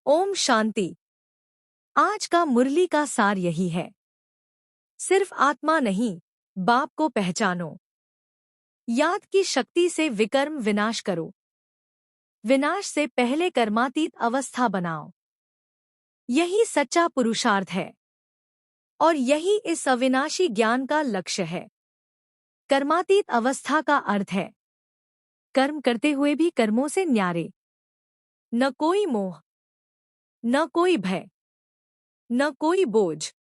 ओम शांति। आज का मुरली का सार यही है, सिर्फ आत्मा नहीं, बाप को पहचानो। याद की शक्ति से विकर्म विनाश करो। विनाश से पहले कर्मातीत अवस्था बनाओ। यही सच्चा पुरुषार्थ है और यही इस अविनाशी ज्ञान का लक्ष्य है। कर्मातीत अवस्था का अर्थ है कर्म करते हुए भी कर्मों से न्यारे, न कोई मोह, न कोई भय, न कोई बोझ,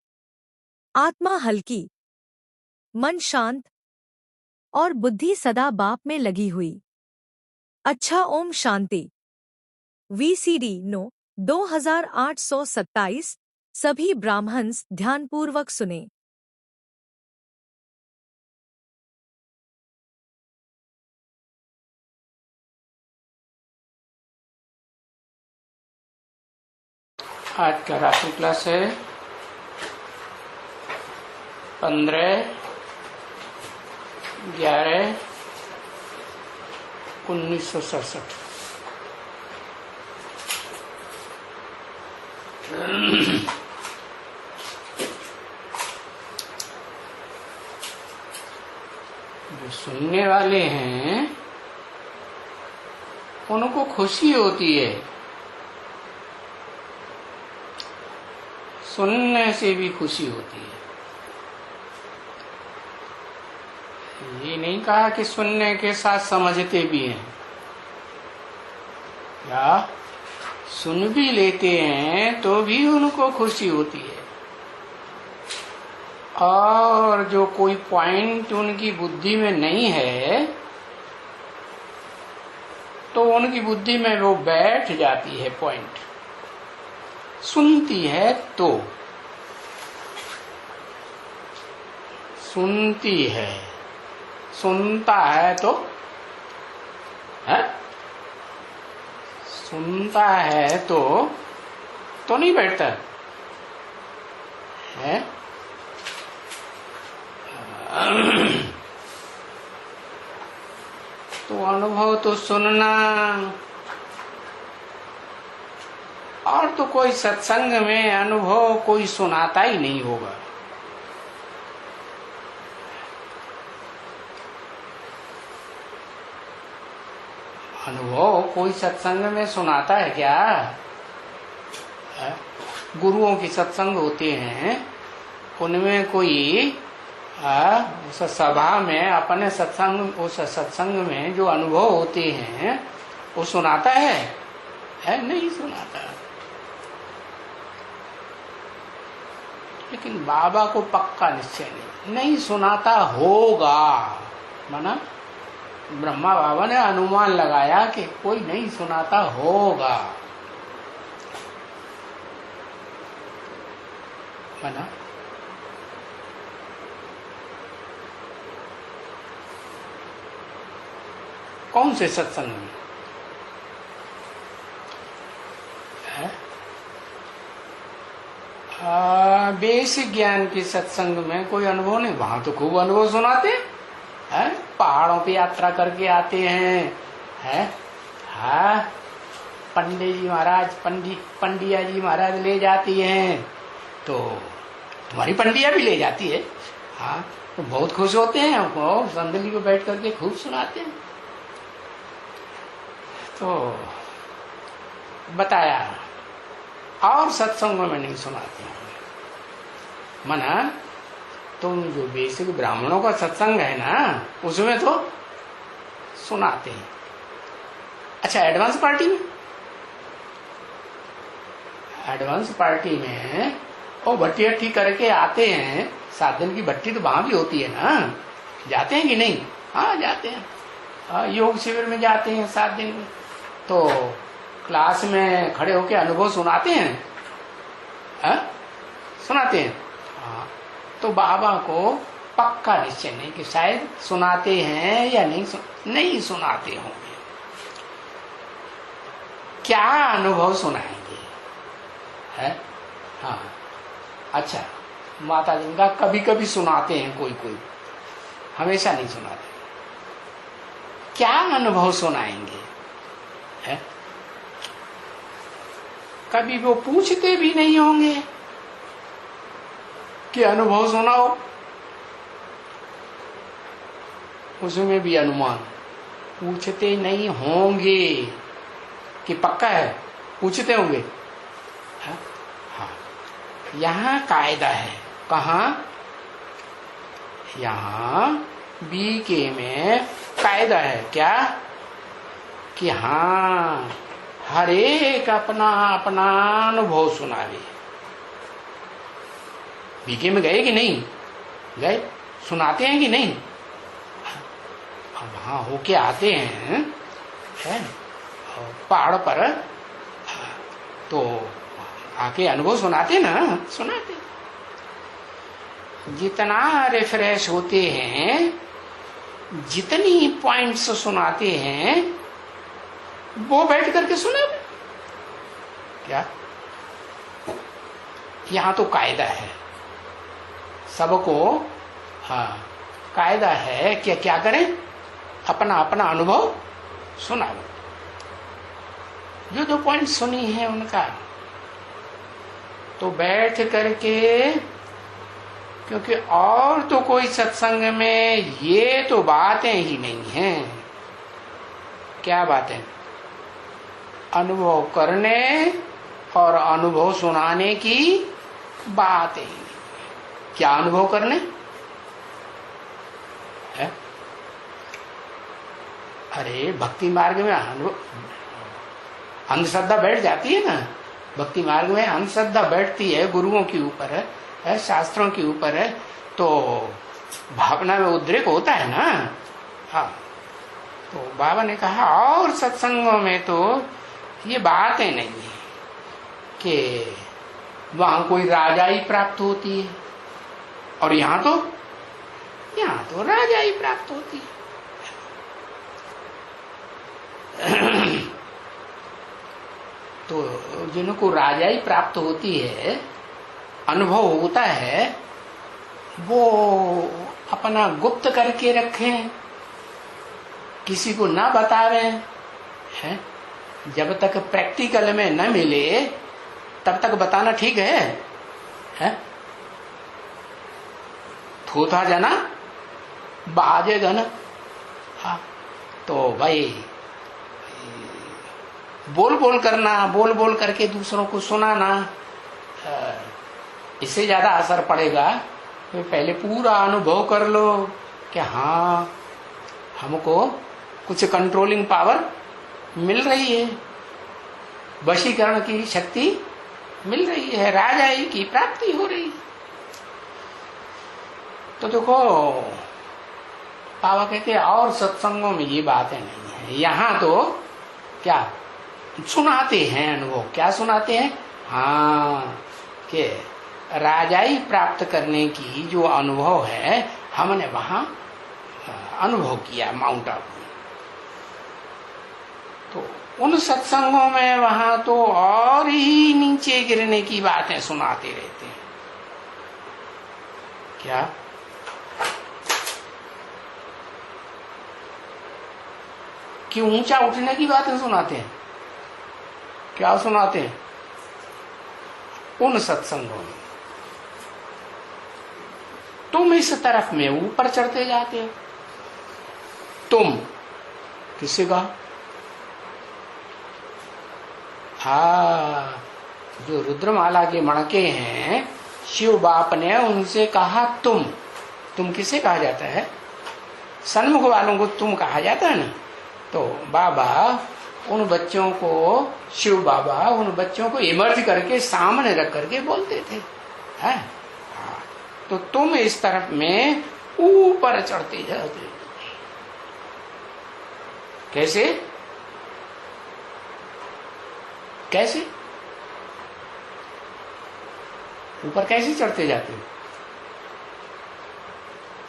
आत्मा हल्की, मन शांत और बुद्धि सदा बाप में लगी हुई। अच्छा, ओम शांति। VCD no 2827। सभी ब्राह्मण्स ध्यानपूर्वक सुने। आज का राशि क्लास है 15/11/1967। जो सुनने वाले हैं उनको खुशी होती है, सुनने से भी खुशी होती है। ये नहीं कहा कि सुनने के साथ समझते भी हैं, या सुन भी लेते हैं तो भी उनको खुशी होती है। और जो कोई पॉइंट उनकी बुद्धि में नहीं है तो उनकी बुद्धि में वो बैठ जाती है पॉइंट। सुनती है तो सुनती है, सुनता है तो है, सुनता है तो नहीं बैठता है। तो अनुभव तो सुनना, और तो कोई सत्संग में अनुभव कोई सुनाता ही नहीं होगा। अनुभव कोई सत्संग में सुनाता है क्या? गुरुओं की सत्संग होते हैं, उनमें कोई उस सभा में अपने सत्संग, उस सत्संग में जो अनुभव होते हैं वो सुनाता है? नहीं सुनाता। लेकिन बाबा को पक्का निश्चय नहीं सुनाता होगा। माना ब्रह्मा बाबा ने अनुमान लगाया कि कोई नहीं सुनाता होगा। माना कौन से सत्संग में है? बेसिक ज्ञान के सत्संग में कोई अनुभव नहीं। वहां तो खूब अनुभव सुनाते हैं, पहाड़ों पे यात्रा करके आते हैं, पंडित जी महाराज, पंडिया जी महाराज ले जाती हैं, तो तुम्हारी पंडिया भी ले जाती है। हाँ, तो बहुत खुश होते हैं, वो संदली पे बैठ करके खूब सुनाते हैं। तो बताया, और सत्संगों में नहीं सुनाते हैं। मना तुम जो बेसिक ब्राह्मणों का सत्संग है ना, उसमें तो सुनाते हैं। अच्छा, एडवांस पार्टी में, एडवांस पार्टी में वो भट्टी हट्टी करके आते हैं। 7 दिन की भट्टी तो वहां भी होती है ना, जाते हैं कि नहीं? हाँ जाते हैं। योग शिविर में जाते हैं 7 दिन में, तो क्लास में खड़े होके अनुभव सुनाते हैं। सुनाते हैं। हाँ, तो बाबा को पक्का निश्चय नहीं कि शायद सुनाते हैं या नहीं सुनाते होंगे। क्या अनुभव सुनाएंगे? है? हाँ, अच्छा, माता जी का कभी कभी सुनाते हैं, कोई हमेशा नहीं सुनाते। क्या अनुभव सुनाएंगे? है? कभी वो पूछते भी नहीं होंगे कि अनुभव सुनाओ, उसमें भी अनुमान। पूछते नहीं होंगे कि पक्का है, पूछते होंगे। हाँ, यहां कायदा है। कहाँ? यहां बीके में कायदा है। क्या? कि हाँ, हर एक अपना अपना अनुभव सुनावे। बीके में गए कि नहीं गए? सुनाते हैं कि नहीं? वहां होके आते हैं है पहाड़ पर, तो आके अनुभव सुनाते ना, सुनाते। जितना रिफ्रेश होते हैं, जितनी पॉइंट्स सुनाते हैं, वो बैठ करके सुना। क्या? यहां तो कायदा है सबको। हाँ, कायदा है कि क्या करें? अपना अपना अनुभव सुना। जो पॉइंट सुनी है उनका तो बैठ करके, क्योंकि और तो कोई सत्संग में ये तो बातें ही नहीं हैं। क्या बातें? अनुभव करने और अनुभव सुनाने की बातें। क्या अनुभव करने है? अरे भक्ति मार्ग में अंधश्रद्धा बैठ जाती है ना। भक्ति मार्ग में अंधश्रद्धा बैठती है, गुरुओं के ऊपर है, शास्त्रों के ऊपर है, तो भावना में उद्रेक होता है ना। हाँ, तो बाबा ने कहा और सत्संगों में तो ये बातें नहीं है कि वहां कोई राजाई प्राप्त होती है, और यहाँ तो राजाई प्राप्त होती है। तो जिनको राजाई प्राप्त होती है, अनुभव होता है, वो अपना गुप्त करके रखें, किसी को ना बतावे हैं। जब तक प्रैक्टिकल में न मिले तब तक बताना ठीक है? थोथा जना बाजे गन। हाँ, तो भाई बोल बोल करके दूसरों को सुनाना, इससे ज्यादा असर पड़ेगा। तो पहले पूरा अनुभव कर लो कि हाँ, हमको कुछ कंट्रोलिंग पावर मिल रही है, वशीकरण की शक्ति मिल रही है, राजाई की प्राप्ति हो रही है। तो देखो, बाबा कहते हैं और सत्संगों में ये बातें नहीं है। यहाँ तो क्या सुनाते हैं अनुभव? क्या सुनाते हैं? हाँ, कि राजाई प्राप्त करने की जो अनुभव है, हमने वहां अनुभव किया माउंट आबू। तो उन सत्संगों में वहां तो और ही नीचे गिरने की बातें सुनाते रहते हैं। क्या? कि ऊंचा उठने की बातें सुनाते हैं। क्या सुनाते हैं? उन सत्संगों में तुम इस तरफ में ऊपर चढ़ते जाते हो। तुम किससे कहा? हाँ, जो रुद्रमाला के मणके हैं, शिव बाप ने उनसे कहा तुम किसे कहा जाता है? सन्मुख वालों को तुम कहा जाता है ना। तो बाबा उन बच्चों को, शिव बाबा उन बच्चों को इमर्ज करके सामने रख करके बोलते थे, है? हाँ, तो तुम इस तरफ में ऊपर चढ़ते जाते। कैसे? ऊपर कैसे चढ़ते जाते हो?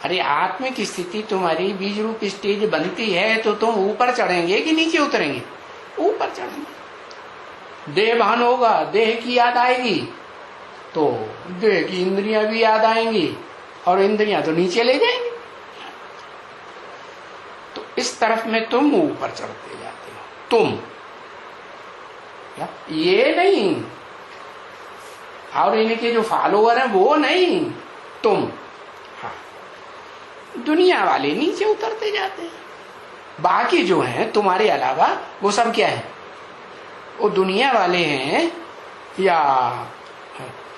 अरे आत्मिक स्थिति तुम्हारी बीज रूप स्टेज बनती है तो तुम ऊपर चढ़ेंगे कि नीचे उतरेंगे? ऊपर चढ़ेंगे। देह भान होगा, देह की याद आएगी, तो देह की इंद्रियां भी याद आएंगी, और इंद्रियां तो नीचे ले जाएंगी। तो इस तरफ में तुम ऊपर चढ़ते जाते हो। तुम क्या? ये नहीं और इनके जो फॉलोअर हैं वो नहीं, तुम। हाँ, दुनिया वाले नीचे उतरते जाते हैं, बाकी जो हैं तुम्हारे अलावा वो सब क्या है? वो दुनिया वाले हैं या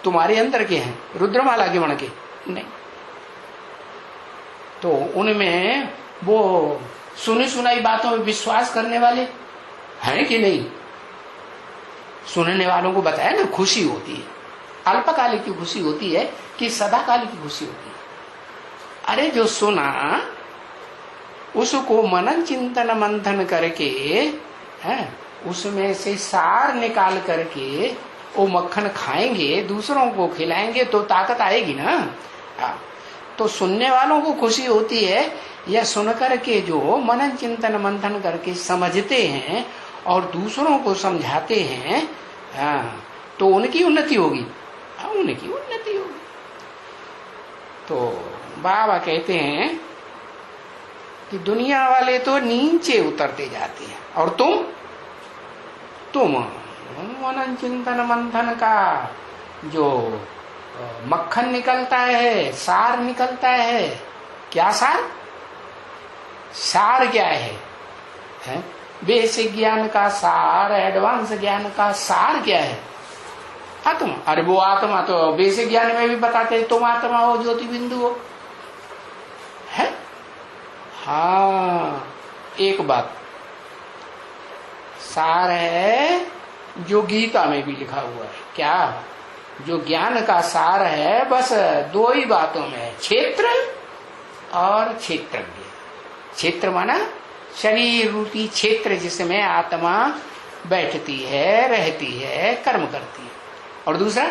तुम्हारे अंदर के हैं, रुद्रमाला के मण के? नहीं। तो उनमें वो सुनी सुनाई बातों में विश्वास करने वाले हैं कि नहीं? सुनने वालों को बताया ना, खुशी होती है, अल्पकालिक की खुशी होती है कि सदाकालिक की खुशी होती है। अरे जो सुना उसको मनन चिंतन मंथन करके है, उसमें से सार निकाल करके वो मक्खन खाएंगे, दूसरों को खिलाएंगे तो ताकत आएगी ना। तो सुनने वालों को खुशी होती है या सुन करके जो मनन चिंतन मंथन करके समझते हैं और दूसरों को समझाते हैं, तो उनकी उन्नति होगी। उनकी उन्नति होगी। तो बाबा कहते हैं कि दुनिया वाले तो नीचे उतरते जाते हैं और तुम मनन चिंतन मंथन का जो मक्खन निकलता है, सार निकलता है। क्या सार? सार क्या है? बेसिक ज्ञान का सार, एडवांस ज्ञान का सार क्या है? आत्मा। अरे वो आत्मा तो बेसिक ज्ञान में भी बताते हैं, तुम आत्मा हो, ज्योति बिंदु हो, है? हाँ, एक बात सार है जो गीता में भी लिखा हुआ है। क्या? जो ज्ञान का सार है बस दो ही बातों में है, क्षेत्र और क्षेत्रज्ञ। क्षेत्र माना शरीर रूपी क्षेत्र जिसमें आत्मा बैठती है, रहती है, कर्म करती है। और दूसरा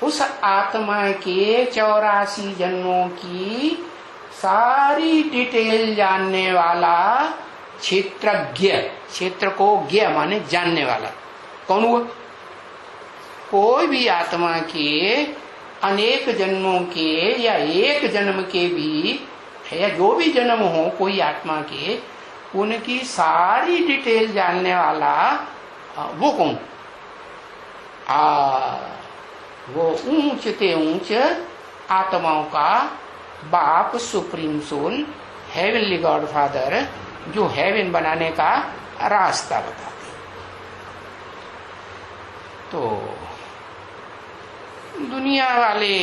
उस आत्मा के 84 जन्मों की सारी डिटेल जानने वाला क्षेत्रज्ञ। क्षेत्र को ज्ञ माने जानने वाला। कौन हुआ? कोई भी आत्मा के अनेक जन्मों के या एक जन्म के भी या जो भी जन्म हो कोई आत्मा के, उनकी सारी डिटेल जानने वाला वो कौन? वो ऊंच ते ऊंच आत्माओं का बाप, supreme soul, heavenly God father, जो हेवन बनाने का रास्ता बताते। तो दुनिया वाले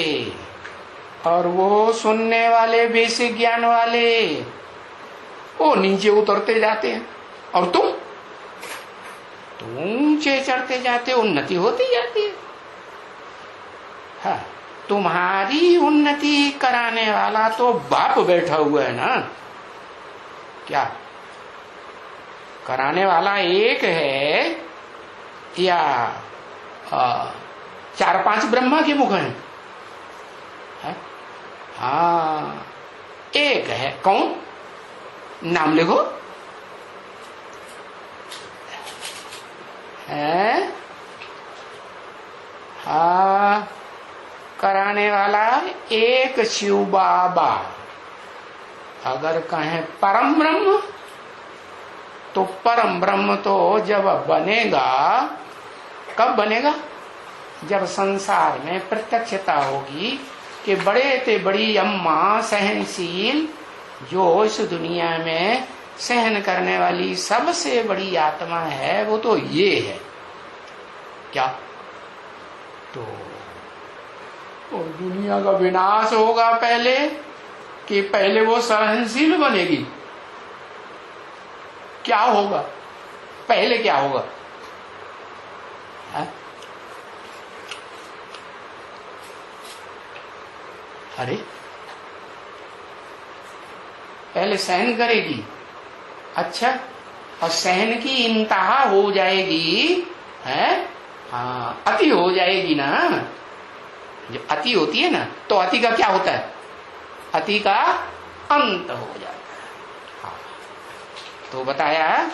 और वो सुनने वाले बेसिक ज्ञान वाले वो नीचे उतरते जाते हैं और तुम ऊंचे चढ़ते जाते, उन्नति होती जाती है। हाँ, तुम्हारी उन्नति कराने वाला तो बाप बैठा हुआ है ना। क्या कराने वाला एक है या 4-5 ब्रह्मा के मुख हैं? हाँ, एक है। कौन? नाम लिखो। है? हाँ, कराने वाला एक शिव बाबा। अगर कहें परम ब्रह्म, तो परम ब्रह्म तो जब बनेगा, कब बनेगा? जब संसार में प्रत्यक्षता होगी कि बड़े ते बड़ी अम्मा सहनशील, जो इस दुनिया में सहन करने वाली सबसे बड़ी आत्मा है, वो तो ये है। क्या? तो दुनिया का विनाश होगा पहले कि पहले वो सहनशील बनेगी? क्या होगा पहले? क्या होगा? अरे पहले सहन करेगी। अच्छा, और सहन की इंतहा हो जाएगी, है? हाँ, अति हो जाएगी ना। जब अति होती है ना, तो अति का क्या होता है? अति का अंत हो जाता है। हाँ, तो बताया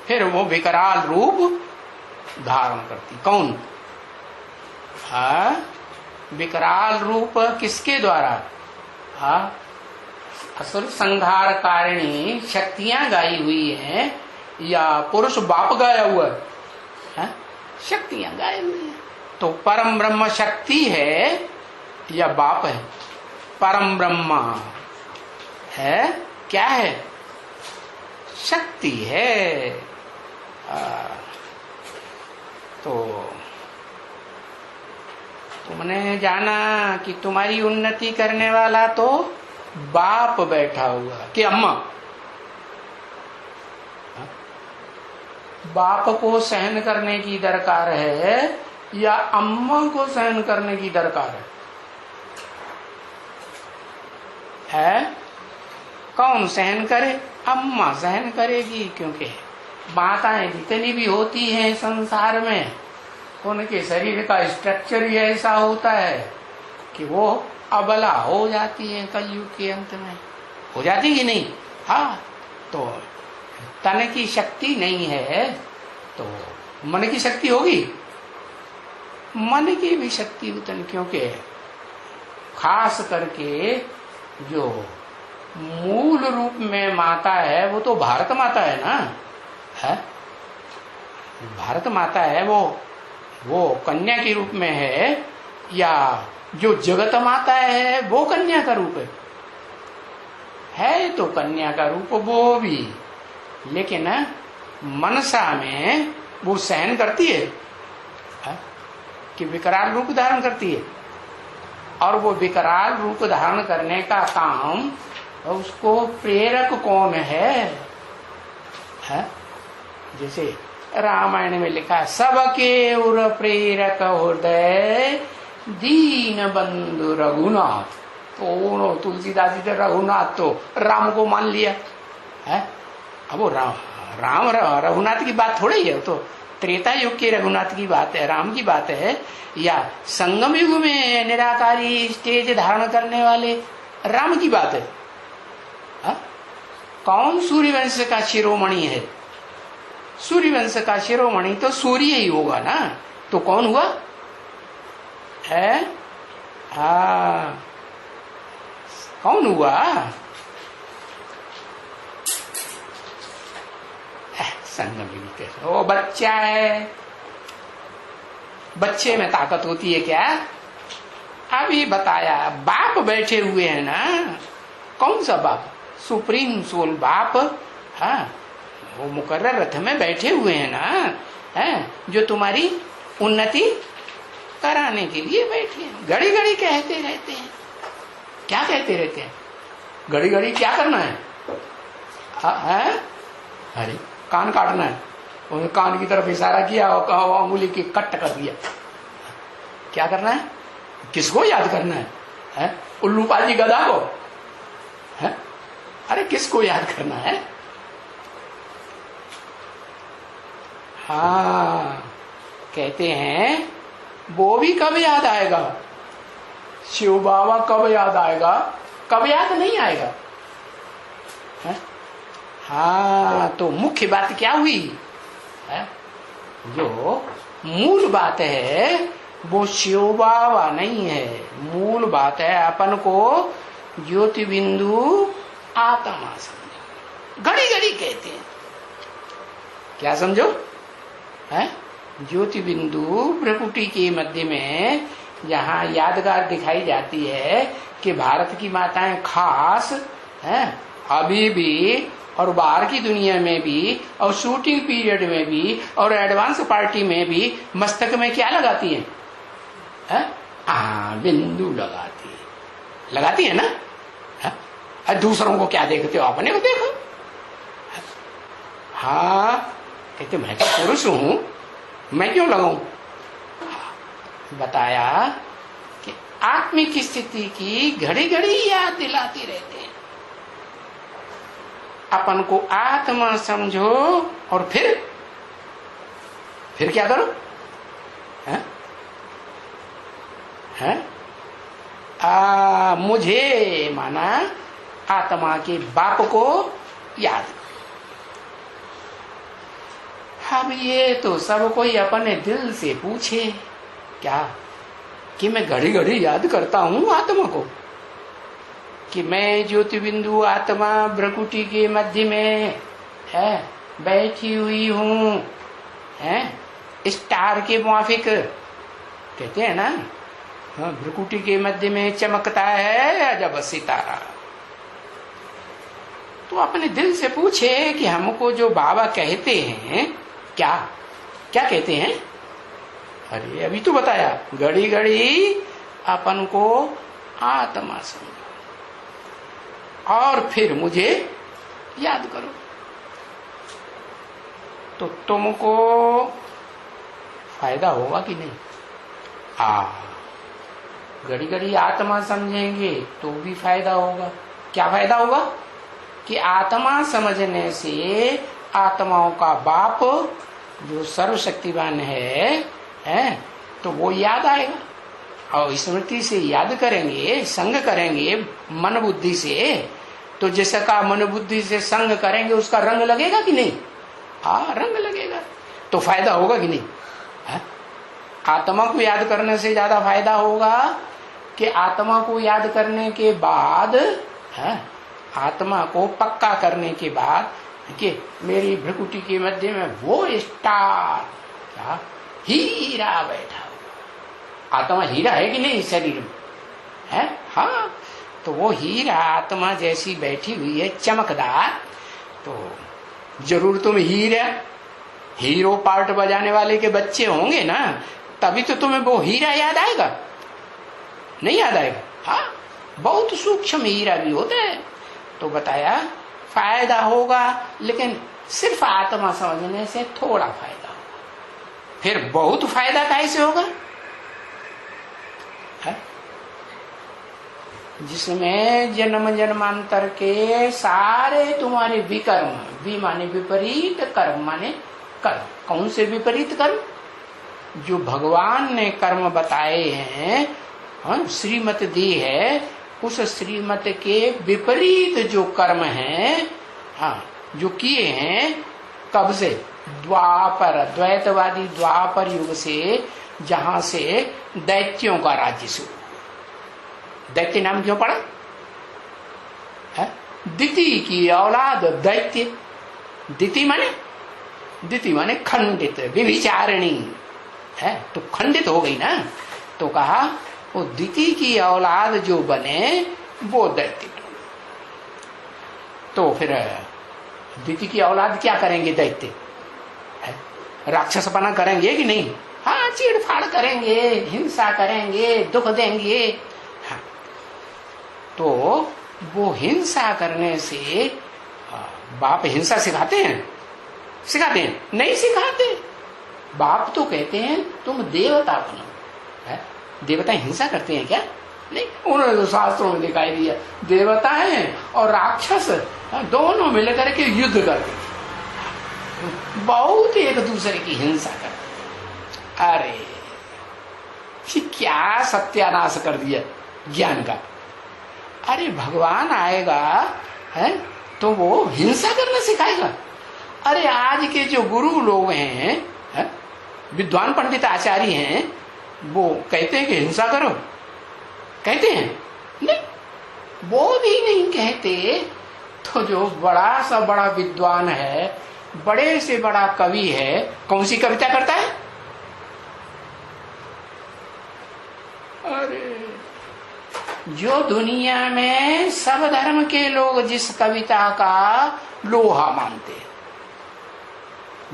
फिर वो विकराल रूप धारण करती। कौन? हाँ, विकराल रूप किसके द्वारा? हाँ, असुर संहार कारिणी शक्तियां गाई हुई हैं या पुरुष बाप गाया हुआ है? शक्तियां गायब नहीं है। तो परम ब्रह्म शक्ति है या बाप है? परम ब्रह्म है, क्या है? शक्ति है। तो तुमने जाना कि तुम्हारी उन्नति करने वाला तो बाप बैठा हुआ कि अम्मा। बाप को सहन करने की दरकार है या अम्मा को सहन करने की दरकार है? कौन सहन करे? अम्मा सहन करेगी, क्योंकि माताएं जितनी भी होती हैं संसार में, उनके शरीर का स्ट्रक्चर ही ऐसा होता है कि वो अबला हो जाती है। कलयुग के अंत में हो जाती कि नहीं? हाँ, तो तन की शक्ति नहीं है तो मन की शक्ति होगी। मन की भी शक्ति उतनी, क्योंकि खास करके जो मूल रूप में माता है वो तो भारत माता है ना, है? भारत माता है वो कन्या के रूप में है, या जो जगत माता है वो कन्या का रूप है? तो कन्या का रूप वो भी, लेकिन मनसा में वो सहन करती है कि विकराल रूप धारण करती है, और वो विकराल रूप धारण करने का काम उसको प्रेरक कौन है? जैसे रामायण में लिखा, सबके उर प्रेरक हृदय दीन बंधु रघुनाथ। तो तुलसीदास जी रघुनाथ तो राम को मान लिया है। अब वो राम रघुनाथ की बात थोड़ी है, तो त्रेता युग के रघुनाथ की बात है, राम की बात है, या संगम युग में निराकारी स्टेज धारण करने वाले राम की बात है। कौन सूर्यवंश का शिरोमणि है? सूर्यवंश का शिरोमणि तो सूर्य ही होगा ना, तो कौन हुआ है? कौन हुआ? संगम। वो बच्चा है, बच्चे में ताकत होती है क्या? अभी बताया, बाप बैठे हुए हैं ना। कौन सा बाप? सुप्रीम सोल बाप। हाँ, वो मुकर्रर रथ में बैठे हुए हैं ना, हैं, जो तुम्हारी उन्नति कराने के लिए बैठे हैं। घड़ी घड़ी कहते रहते हैं। क्या कहते रहते हैं? घड़ी घड़ी क्या करना है? अरे कान काटना है। उन्होंने कान की तरफ इशारा किया और कहा, उंगली की कट कर दिया। क्या करना है? किसको याद करना है? उल्लू पाजी गधा को? है? अरे किसको याद करना है? हाँ, कहते हैं वो भी कब याद आएगा? शिव बाबा कब याद आएगा? कब याद नहीं आएगा? है? हाँ, तो मुख्य बात क्या हुई है? जो मूल बात है वो शिव बाबा नहीं है। मूल बात है अपन को ज्योति बिंदु आत्मा समझो। घड़ी घड़ी कहते हैं, क्या समझो है? ज्योति बिंदु प्रकृति के मध्य में जहाँ यादगार दिखाई जाती है कि भारत की माताएं खास हैं, अभी भी और बाहर की दुनिया में भी और शूटिंग पीरियड में भी और एडवांस पार्टी में भी मस्तक में क्या लगाती हैं? बिंदु लगाती है ना। दूसरों को क्या देखते हो? अपने को देखो। हाँ, कहते मैं तो पुरुष हूं, मैं क्यों लगाऊं? बताया कि आत्मिक स्थिति की घड़ी घड़ी याद दिलाती रहते हैं। अपन को आत्मा समझो और फिर क्या करो? मुझे माना आत्मा के बाप को याद। अब ये तो सब कोई अपने दिल से पूछे क्या कि मैं घड़ी घड़ी याद करता हूं आत्मा को, कि मैं ज्योति बिंदु आत्मा भ्रकुटी के मध्य में है बैठी हुई हूं, है स्टार के मुआफिक कहते हैं ना, हाँ, भ्रुकुटी के मध्य में चमकता है अजब सितारा। तो अपने दिल से पूछे कि हमको जो बाबा कहते हैं क्या क्या कहते हैं। अरे अभी तो बताया, घड़ी घड़ी अपन को आत्मा समझो और फिर मुझे याद करो। तो तुमको फायदा होगा कि नहीं? घड़ी घड़ी आत्मा समझेंगे तो भी फायदा होगा। क्या फायदा होगा? कि आत्मा समझने से आत्माओं का बाप जो सर्वशक्तिवान है तो वो याद आएगा। और स्मृति से याद करेंगे, संग करेंगे मन बुद्धि से, तो जिसका मन बुद्धि से संग करेंगे उसका रंग लगेगा कि नहीं? रंग लगेगा। तो फायदा होगा कि नहीं? आत्मा को याद करने से ज्यादा फायदा होगा कि आत्मा को याद करने के बाद, आत्मा को पक्का करने के बाद कि मेरी भ्रुकुटी के मध्य में वो स्टार क्या हीरा बैठा हुआ। आत्मा हीरा है कि नहीं शरीर में? है, हाँ। तो वो हीरा आत्मा जैसी बैठी हुई है चमकदार, तो जरूर तुम हीरो पार्ट बजाने वाले के बच्चे होंगे ना, तभी तो तुम्हें वो हीरा याद आएगा। नहीं याद आएगा? हाँ, बहुत सूक्ष्म हीरा भी होता है। तो बताया फायदा होगा, लेकिन सिर्फ आत्मा समझने से थोड़ा फायदा होगा। फिर बहुत फायदा कैसे होगा? जिसमें जन्म जन्मांतर के सारे तुम्हारे विकर्म, भी माने विपरीत, कर्म माने कर्म। कौन से विपरीत कर्म? जो भगवान ने कर्म बताए हैं, श्रीमत दी है, उस श्रीमत के विपरीत जो कर्म हैं, जो किए हैं, कब से? द्वापर, द्वैतवादी द्वापर युग से, जहां से दैत्यों का राज्य शुरू। दैत्य नाम क्यों पड़ा? दिति की औलाद दैत्य। दिति माने खंडित, विभिचारिणी है, तो खंडित हो गई ना। तो कहा वो दिति की औलाद जो बने वो दैत्य। तो फिर दिति की औलाद क्या करेंगे? दैत्य राक्षसपना करेंगे कि नहीं? हाँ, चीड़फाड़ करेंगे, हिंसा करेंगे, दुख देंगे। हाँ, तो वो हिंसा करने से बाप हिंसा सिखाते हैं? नहीं सिखाते। बाप तो कहते हैं तुम देवता बनो। देवता हिंसा करते हैं क्या? नहीं, उन्होंने तो शास्त्रों में दिखाई दिया देवता है और राक्षस दोनों मिलकर के युद्ध करते, बहुत एक दूसरे की हिंसा करते। अरे क्या सत्यानाश कर दिया ज्ञान का। अरे भगवान आएगा है तो वो हिंसा करना सिखाएगा। अरे आज के जो गुरु लोग हैं, विद्वान पंडित आचार्य हैं, वो कहते हैं कि हिंसा करो, कहते हैं? नहीं, वो भी नहीं कहते। तो जो बड़ा सा बड़ा विद्वान है, बड़े से बड़ा कवि है, कौन सी कविता करता है? अरे जो दुनिया में सब धर्म के लोग जिस कविता का लोहा मानते हैं,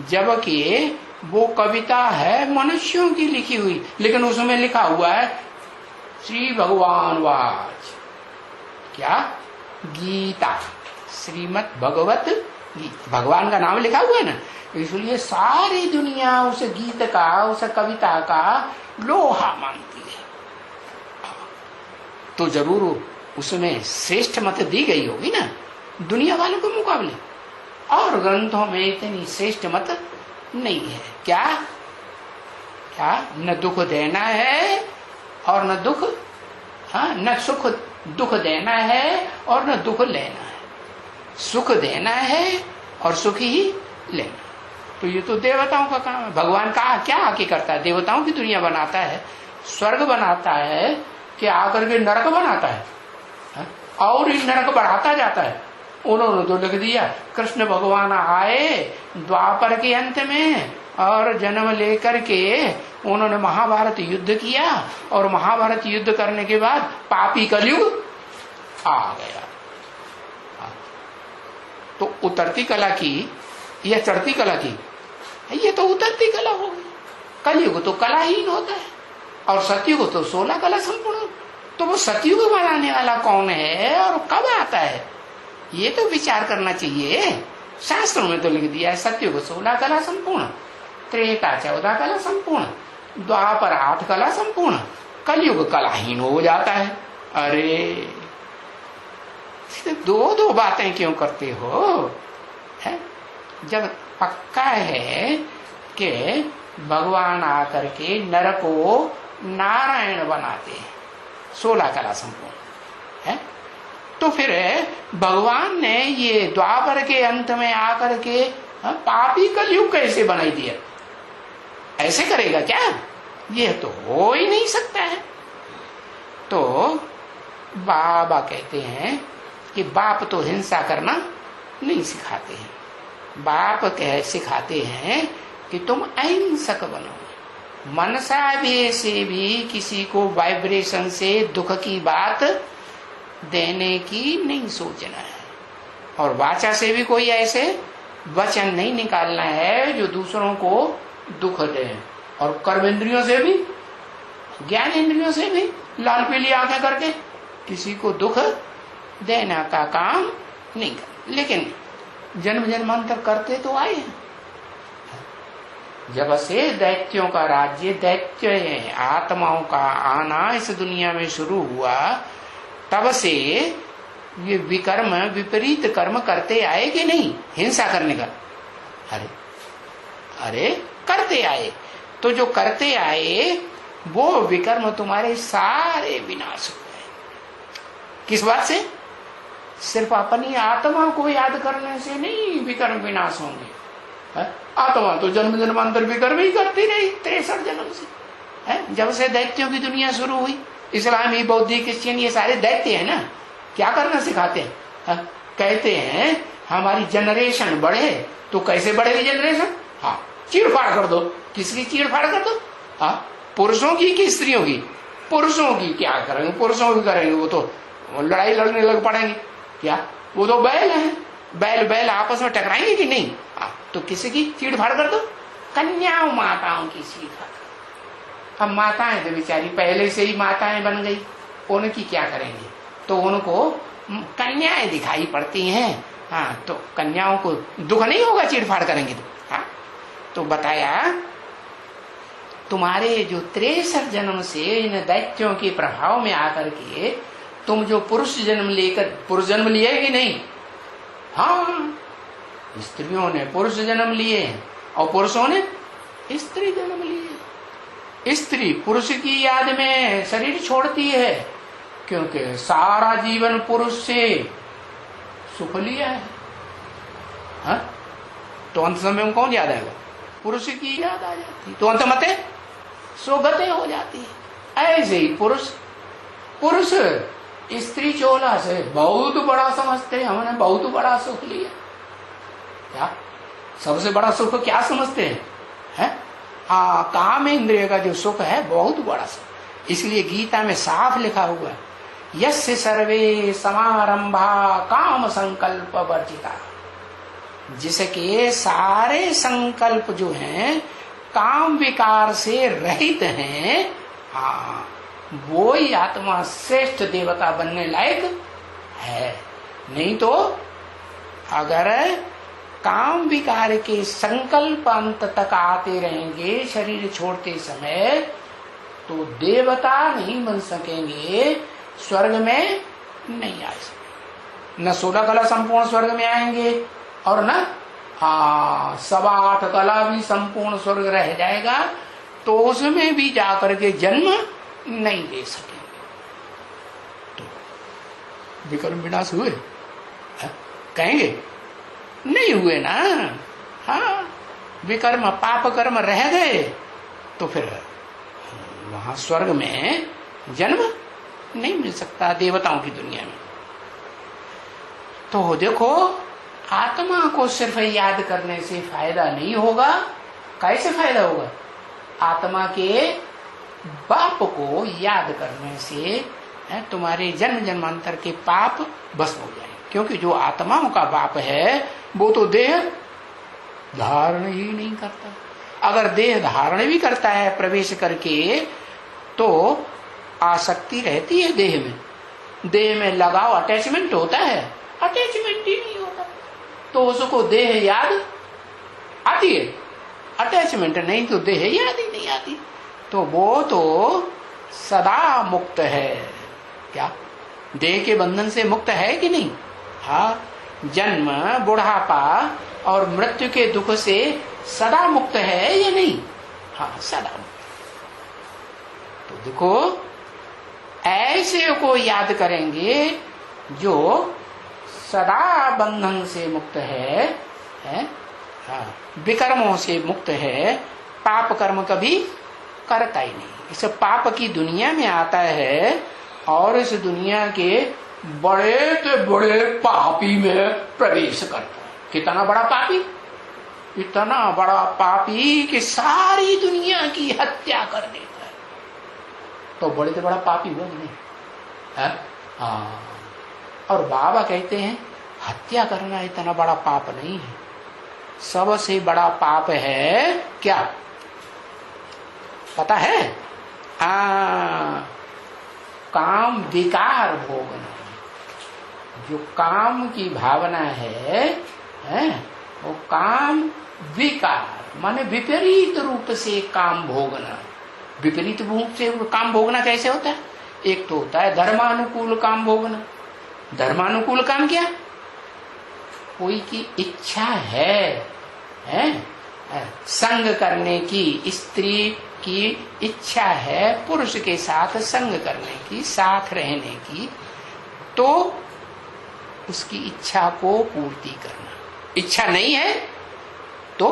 जबकि वो कविता है मनुष्यों की लिखी हुई, लेकिन उसमें लिखा हुआ है श्री भगवान वाच। क्या? गीता, श्रीमद् भगवत गीता, भगवान का नाम लिखा हुआ है ना, इसलिए सारी दुनिया उस गीत का, उस कविता का लोहा मानती है। तो जरूर उसमें श्रेष्ठ मत दी गई होगी ना दुनिया वालों के मुकाबले, और ग्रंथों में इतनी श्रेष्ठ मत नहीं है। क्या? न दुख देना है और न दुख, न सुख दुख देना है और न दुख लेना है। सुख देना है और सुख ही लेना। तो ये तो देवताओं का काम है। भगवान का क्या आके करता है? देवताओं की दुनिया बनाता है, स्वर्ग बनाता है, कि आकर के नरक बनाता है, और ही नरक बढ़ाता जाता है। उन्होंने तो लिख दिया कृष्ण भगवान आए द्वापर के अंत में और जन्म लेकर के उन्होंने महाभारत युद्ध किया, और महाभारत युद्ध करने के बाद पापी कलयुग आ गया। तो उतरती कला की या चढ़ती कला की, ये तो उतरती कला होगी। कलयुग तो कलाहीन होता है, और सतयुग तो 16 कला संपूर्ण। तो वो सतयुग बनाने वाला कौन है और कब आता है, ये तो विचार करना चाहिए। शास्त्रों में तो लिख दिया है सतयुग 16 कला संपूर्ण, त्रेता 14 कला संपूर्ण, द्वापर 8 कला संपूर्ण, कलयुग कलाहीन हो जाता है। अरे दो दो बातें क्यों करते हो, है? जब पक्का है कि भगवान आकर के नर को नारायण बनाते हैं, 16 कला संपूर्ण है, तो फिर भगवान ने ये द्वापर के अंत में आकर के पापी कलयुग कैसे बनाई दिया? ऐसे करेगा क्या? ये तो हो ही नहीं सकता है। तो बाबा कहते हैं कि बाप तो हिंसा करना नहीं सिखाते हैं, बाप सिखाते हैं कि तुम अहिंसक बनो। मनसा से भी किसी को वाइब्रेशन से दुख की बात देने की नहीं सोचना है, और वाचा से भी कोई ऐसे वचन नहीं निकालना है जो दूसरों को दुख दे, और कर्म इंद्रियों से भी, ज्ञान इंद्रियों से भी लाल पीली आंखें करके किसी को दुख देना का काम नहीं कर। लेकिन जन्म जन्मांतर करते तो आए हैं। जब से दैत्यों का राज्य, दैत्य आत्माओं का आना इस दुनिया में शुरू हुआ, तब से ये विकर्म विपरीत कर्म करते आए कि नहीं? हिंसा करने का, अरे करते आए। तो जो करते आए वो विकर्म तुम्हारे सारे विनाश हो गए। किस बात से? सिर्फ अपनी आत्मा को याद करने से नहीं विकर्म विनाश होंगे। आत्मा तो जन्म जन्मांतर विकर्म ही करती रही 63 जन्म से, है? जब से दैत्यों की दुनिया शुरू हुई, इस्लामी, बौद्धिक, क्रिश्चियन, ये सारे दैत्य है ना। क्या करना सिखाते हैं? कहते हैं हमारी जनरेशन बढ़े, तो कैसे बढ़ेगी जनरेशन? हाँ, चीड़-फाड़ कर दो। किसकी चीड़-फाड़ कर दो? हाँ, पुरुषों की कि स्त्रियों की? पुरुषों की। क्या करेंगे? पुरुषों की करेंगे, वो तो लड़ाई लड़ने लग पड़ेंगे। क्या? वो तो बैल है, बैल बैल आपस में टकराएंगे कि नहीं? तो किसी की चीड़-फाड़ कर दो? कन्याओं माताओं की चीड़-फाड़। अब माताएं तो बेचारी पहले से ही माताएं बन गई, उनकी क्या करेंगे? तो उनको कन्याएं दिखाई पड़ती हैं। हाँ, तो कन्याओं को दुख नहीं होगा चीड़-फाड़ करेंगे तो? हाँ, तो बताया तुम्हारे जो 63 जन्म से इन दैत्यों के प्रभाव में आकर के तुम जो पुरुष जन्म लेकर, पुरुष जन्म लिए कि नहीं? हाँ, स्त्रियों ने पुरुष जन्म लिए और पुरुषों ने स्त्री जन्म लिए। स्त्री पुरुष की याद में शरीर छोड़ती है, क्योंकि सारा जीवन पुरुष से सुख लिया है। हाँ? तो अंत समय में कौन याद आएगा? पुरुष की याद आ जाती, तो अंत मते सोगते हो जाती है। ऐसे ही पुरुष स्त्री चोला से बहुत बड़ा समझते, हमने बहुत बड़ा सुख लिया। क्या सबसे बड़ा सुख क्या समझते हैं? है? हाँ, काम इंद्रिय का जो सुख है बहुत बड़ा सुख। इसलिए गीता में साफ लिखा हुआ है, यस्य सर्वे समारंभा काम संकल्प वर्जिता। जिसके सारे संकल्प जो हैं काम विकार से रहित हैं, हाँ, वो ही आत्मा श्रेष्ठ देवता बनने लायक है। नहीं तो अगर काम विकार के संकल्प अंत तक आते रहेंगे शरीर छोड़ते समय, तो देवता नहीं बन सकेंगे, स्वर्ग में नहीं आ सकेंगे। न 16 कला संपूर्ण स्वर्ग में आएंगे, और न 8.25 कला भी संपूर्ण स्वर्ग रह जाएगा, तो उसमें भी जाकर के जन्म नहीं दे सकेंगे। तो विकर्म विनाश हुए? कहेंगे नहीं हुए ना। हाँ, विकर्म पाप कर्म रह गए, तो फिर वहां स्वर्ग में जन्म नहीं मिल सकता देवताओं की दुनिया में। तो देखो, आत्मा को सिर्फ याद करने से फायदा नहीं होगा, कैसे फायदा होगा? आत्मा के बाप को याद करने से तुम्हारे जन्म जन्मांतर के पाप भस्म हो जाएंगे। क्योंकि जो आत्माओं का बाप है वो तो देह धारण ही नहीं करता। अगर देह धारण भी करता है प्रवेश करके, तो आसक्ति रहती है देह में, देह में लगाव अटैचमेंट होता है, अटैचमेंट ही नहीं होता तो उसको देह याद आती है, अटैचमेंट नहीं तो देह याद ही नहीं आती। तो वो तो सदा मुक्त है। क्या देह के बंधन से मुक्त है कि नहीं? हाँ, जन्म बुढ़ापा और मृत्यु के दुख से सदा मुक्त है या नहीं? हाँ, सदा मुक्त। तो देखो, ऐसे को याद करेंगे जो सदा बंधन से मुक्त है? हाँ, विकर्मों से मुक्त है, पाप कर्म कभी करता ही नहीं। इस पाप की दुनिया में आता है और इस दुनिया के बड़े से बड़े पापी में प्रवेश करता है। कितना बड़ा पापी? इतना बड़ा पापी कि सारी दुनिया की हत्या कर देता है। तो बड़े से बड़ा पापी हुआ नहीं है? हाँ। और बाबा कहते हैं हत्या करना इतना बड़ा पाप नहीं है, सबसे बड़ा पाप है क्या पता है? काम विकार भोगना। जो काम की भावना है वो काम विकार माने विपरीत रूप से काम भोगना। विपरीत रूप से काम भोगना कैसे होता है? एक तो होता है धर्मानुकूल काम भोगना। धर्मानुकूल काम क्या? कोई की इच्छा है संग करने की, स्त्री की इच्छा है पुरुष के साथ संग करने की, साथ रहने की, तो उसकी इच्छा को पूर्ति करना। इच्छा नहीं है तो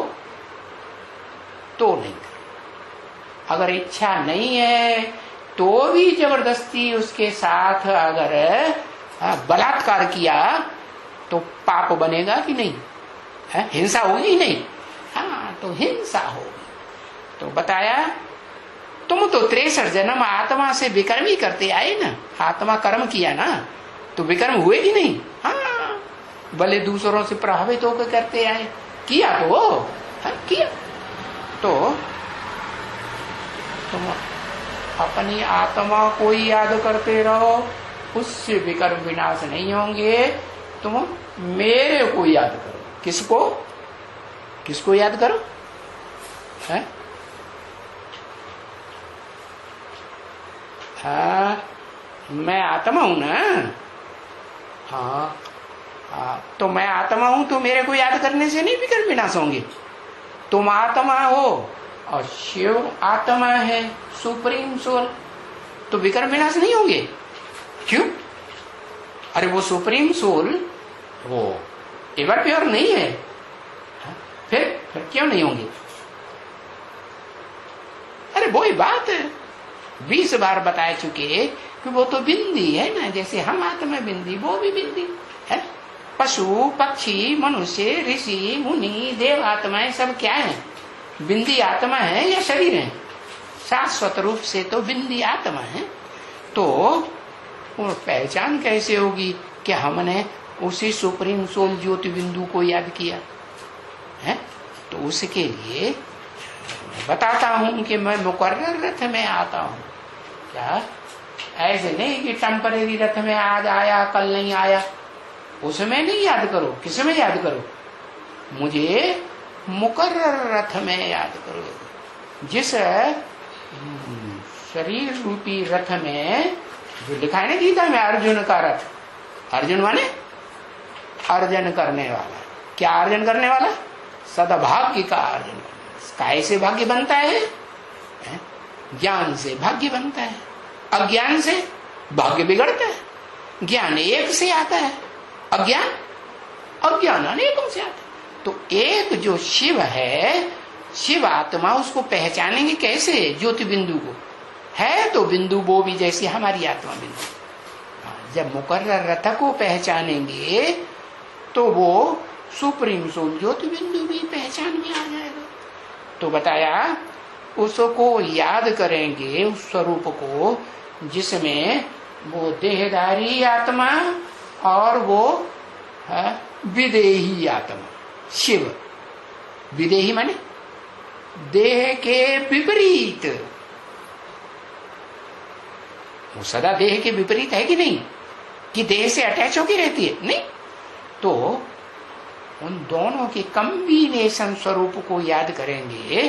नहीं करना। अगर इच्छा नहीं है तो भी जबरदस्ती उसके साथ अगर बलात्कार किया तो पाप बनेगा कि नहीं? हिंसा होगी नहीं? हाँ, तो हिंसा होगी। तो बताया तुम तो 63 जन्म आत्मा से विकर्म ही करते आए ना, आत्मा कर्म किया ना, तो विकर्म हुए कि नहीं? हाँ, भले दूसरों से प्रभावित होकर करते आए, किया तो किया। तो तुम अपनी आत्मा को ही याद करते रहो, उससे विकर्म विनाश नहीं होंगे। तुम मेरे को याद करो। किसको याद करो? है? हाँ, मैं आत्मा हूं ना। हाँ, तो मैं आत्मा हूं तो मेरे को याद करने से नहीं विकर्म विनाश होंगे। तुम आत्मा हो और शिव आत्मा है, सुप्रीम सोल, तो विकर्म विनाश नहीं होंगे। क्यों? अरे वो सुप्रीम सोल वो एवर प्योर नहीं है। फिर क्यों नहीं होंगे? अरे वो ही बात 20 बार बता चुके कि वो तो बिंदी है ना, जैसे हम आत्मा बिंदी, वो भी बिंदी है। पशु पक्षी मनुष्य ऋषि मुनि देव आत्माएं सब क्या है? बिंदी आत्मा है या शरीर है? शाश्वत रूप से तो बिंदी आत्मा है। तो वो पहचान कैसे होगी कि हमने उसी सुप्रीम सोल ज्योति बिंदु को याद किया है? तो उसके लिए बताता हूं कि मैं मुकर्रर रथ में आता हूं। क्या ऐसे नहीं कि टेम्परेरी रथ में आज आया कल नहीं आया, उसमें नहीं याद करो। किसमें याद करो? मुझे मुकर्रर रथ में याद करो। जिस शरीर रूपी रथ में जो लिखा है ना गीता में, अर्जुन का रथ। अर्जुन माने अर्जन करने वाला। क्या अर्जन करने वाला? सद्भाग्य का अर्जन। कैसे भाग्य बनता है? ज्ञान से भाग्य बनता है, अज्ञान से भाग्य बिगड़ता है। ज्ञान एक से आता है, अज्ञान अनेकों से आता है। तो एक जो शिव है, शिव आत्मा, उसको पहचानेंगे कैसे? ज्योति बिंदु को। है तो बिंदु वो भी जैसी हमारी आत्मा बिंदु। जब मुकर्रर रथ को पहचानेंगे तो वो सुप्रीम सोल ज्योति बिंदु भी पहचान में आ जाएगा। तो बताया उसको याद करेंगे, उस स्वरूप को जिसमें वो देहधारी आत्मा और वो है विदेही आत्मा शिव। विदेही माने देह के विपरीत, वो सदा देह के विपरीत है कि नहीं, कि देह से अटैच होकर रहती है, नहीं। तो उन दोनों के कॉम्बिनेशन स्वरूप को याद करेंगे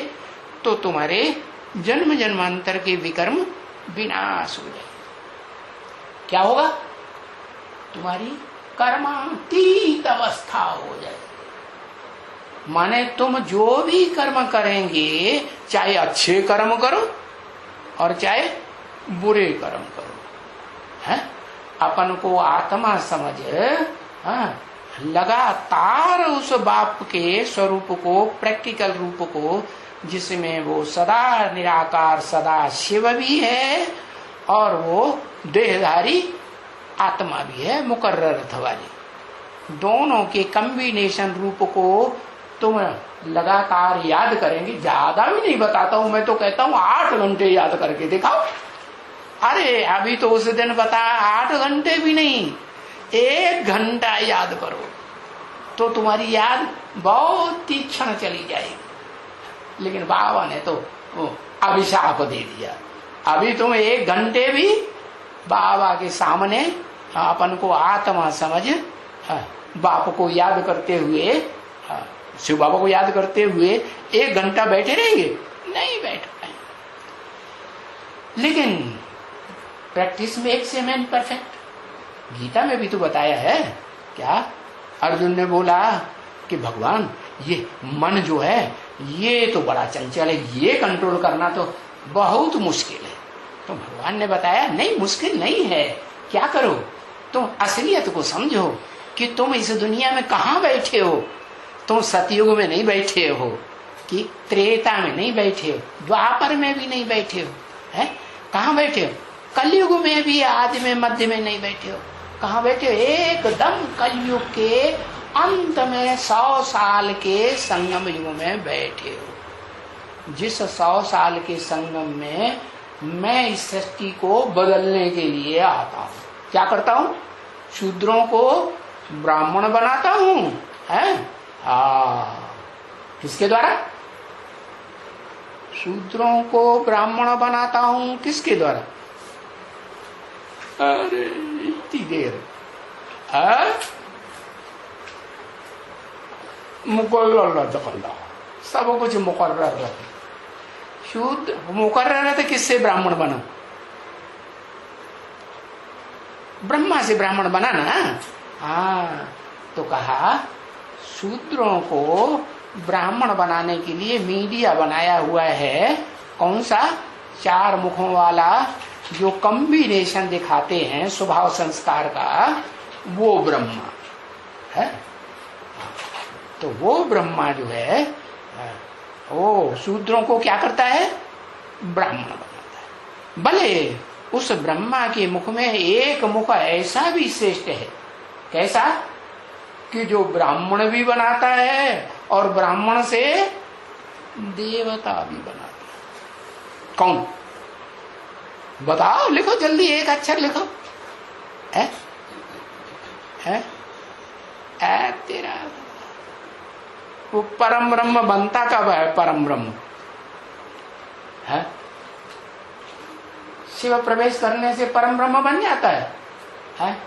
तो तुम्हारे जन्म जन्मांतर के विकर्म विनाश हो जाए। क्या होगा? तुम्हारी कर्मातीत अवस्था हो जाए। माने तुम जो भी कर्म करेंगे, चाहे अच्छे कर्म करो और चाहे बुरे कर्म करो, है अपन को आत्मा समझ, लगातार उस बाप के स्वरूप को, प्रैक्टिकल रूप को, जिसमें वो सदा निराकार सदा शिव भी है और वो देहधारी आत्मा भी है मुकर्रर अर्थ वाली, दोनों के कॉम्बिनेशन रूप को तुम लगातार याद करेंगे। ज्यादा भी नहीं बताता हूं मैं, तो कहता हूं 8 घंटे याद करके दिखाओ। अरे अभी तो उस दिन बता 8 घंटे भी नहीं, 1 घंटा याद करो तो तुम्हारी याद बहुत तीक्ष्ण चली जाएगी। लेकिन बाबा ने तो अभिशाप दे दिया। अभी तुम 1 घंटे भी बाबा के सामने अपन को आत्मा समझ बाप को याद करते हुए, शिव बाबा को याद करते हुए 1 घंटा बैठे रहेंगे? नहीं बैठ पाएंगे। लेकिन प्रैक्टिस में एक से मैन परफेक्ट। गीता में भी तो बताया है, क्या अर्जुन ने बोला कि भगवान ये मन जो है ये तो बड़ा चंचल है, ये कंट्रोल करना तो बहुत मुश्किल है। तो भगवान ने बताया नहीं, मुश्किल नहीं है। क्या करो, तुम असलियत को समझो कि तुम इस दुनिया में कहाँ बैठे हो। तुम सतयुग में नहीं बैठे हो, कि त्रेता में नहीं बैठे हो, द्वापर में भी नहीं बैठे हो, है कहाँ बैठे हो? कलयुग में भी आदि में मध्य में नहीं बैठे हो। कहाँ बैठे हो? एकदम कलयुग के अंत में 100 साल के संगम युग में बैठे हो। जिस 100 साल के संगम में मैं इस सृष्टि को बदलने के लिए आता हूँ। क्या करता हूँ? शूद्रों को ब्राह्मण बनाता हूँ, है किसके द्वारा? शूद्रों को ब्राह्मण बनाता हूँ किसके द्वारा? अरे इतनी देर मुकर्रर दखलदा, सब कुछ मुकर्रर रहते। शुद्ध मुकर्रर रहते, किससे ब्राह्मण बना? ब्रह्मा से ब्राह्मण बना ना। हाँ, तो कहा शूद्रों को ब्राह्मण बनाने के लिए मीडिया बनाया हुआ है। कौन सा? 4 मुखों वाला, जो कॉम्बिनेशन दिखाते हैं स्वभाव संस्कार का, वो ब्रह्मा है। तो वो ब्रह्मा जो है वो शूद्रों को क्या करता है? ब्राह्मण बनाता है। भले उस ब्रह्मा के मुख में एक मुख ऐसा भी श्रेष्ठ है। कैसा? कि जो ब्राह्मण भी बनाता है और ब्राह्मण से देवता भी बनाता है। कौन? बताओ, लिखो जल्दी, एक अक्षर लिखो। है तेरा वो परम ब्रह्म बनता कब है? परम ब्रह्म है, शिव प्रवेश करने से परम ब्रह्म बन जाता है?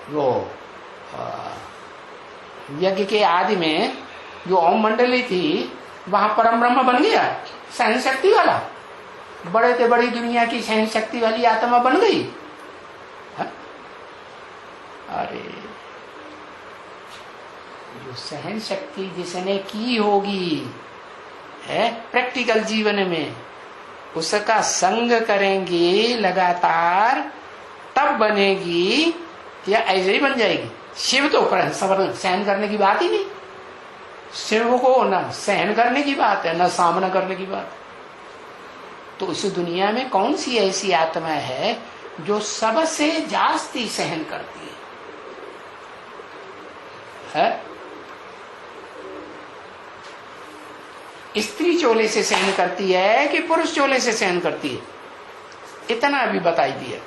वो यज्ञ के आदि में जो ओम मंडली थी, वहां परम ब्रह्म बन गया, सहन शक्ति वाला। बड़े से बड़ी दुनिया की सहन शक्ति वाली आत्मा बन गई है? अरे जो सहन शक्ति जिसने की होगी है प्रैक्टिकल जीवन में, उसका संग करेंगे लगातार, तब बनेगी, या ऐसे ही बन जाएगी? शिव तो सहन करने की बात ही नहीं। शिव को न सहन करने की बात है, न सामना करने की बात। तो इस दुनिया में कौन सी ऐसी आत्मा है जो सबसे जास्ती सहन करती है? स्त्री चोले से सहन करती है कि पुरुष चोले से सहन करती है, इतना भी बताई दिया।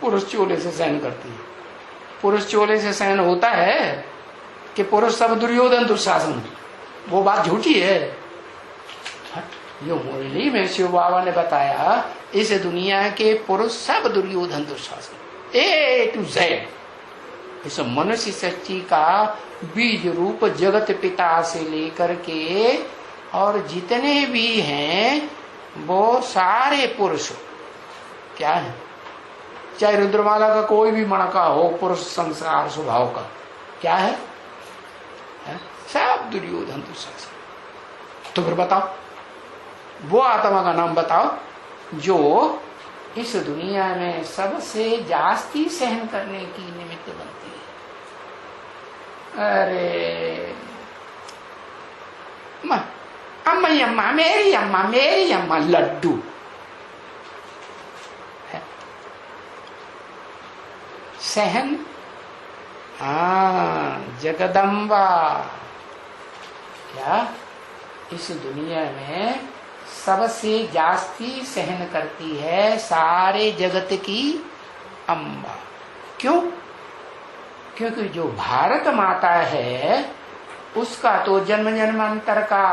पुरुष चोले से सहन करती है। पुरुष चोले से सहन होता है कि पुरुष सब दुर्योधन दुशासन, वो बात झूठी है। जो मुरली में शिव बाबा ने बताया, इस दुनिया के पुरुष सब दुर्योधन दुशासन, ए टू जेड। इस मनुष्य सृष्टि का बीज रूप जगत पिता से लेकर के और जितने भी हैं वो सारे पुरुष क्या है, चाहे रुद्रमाला का कोई भी मणका हो, पुरुष संस्कार स्वभाव का क्या है, सब दुर्योधन दुशासन। तो फिर बताओ, वो आत्मा का नाम बताओ जो इस दुनिया में सबसे जास्ती सहन करने की निमित्त बनती है। अरे अम्मा मेरी अम्मा लड्डू है। सहन, जगदम्बा क्या इस दुनिया में सबसे जास्ती सहन करती है, सारे जगत की अम्बा। क्यों? क्योंकि जो भारत माता है उसका तो जन्म जन्मांतर का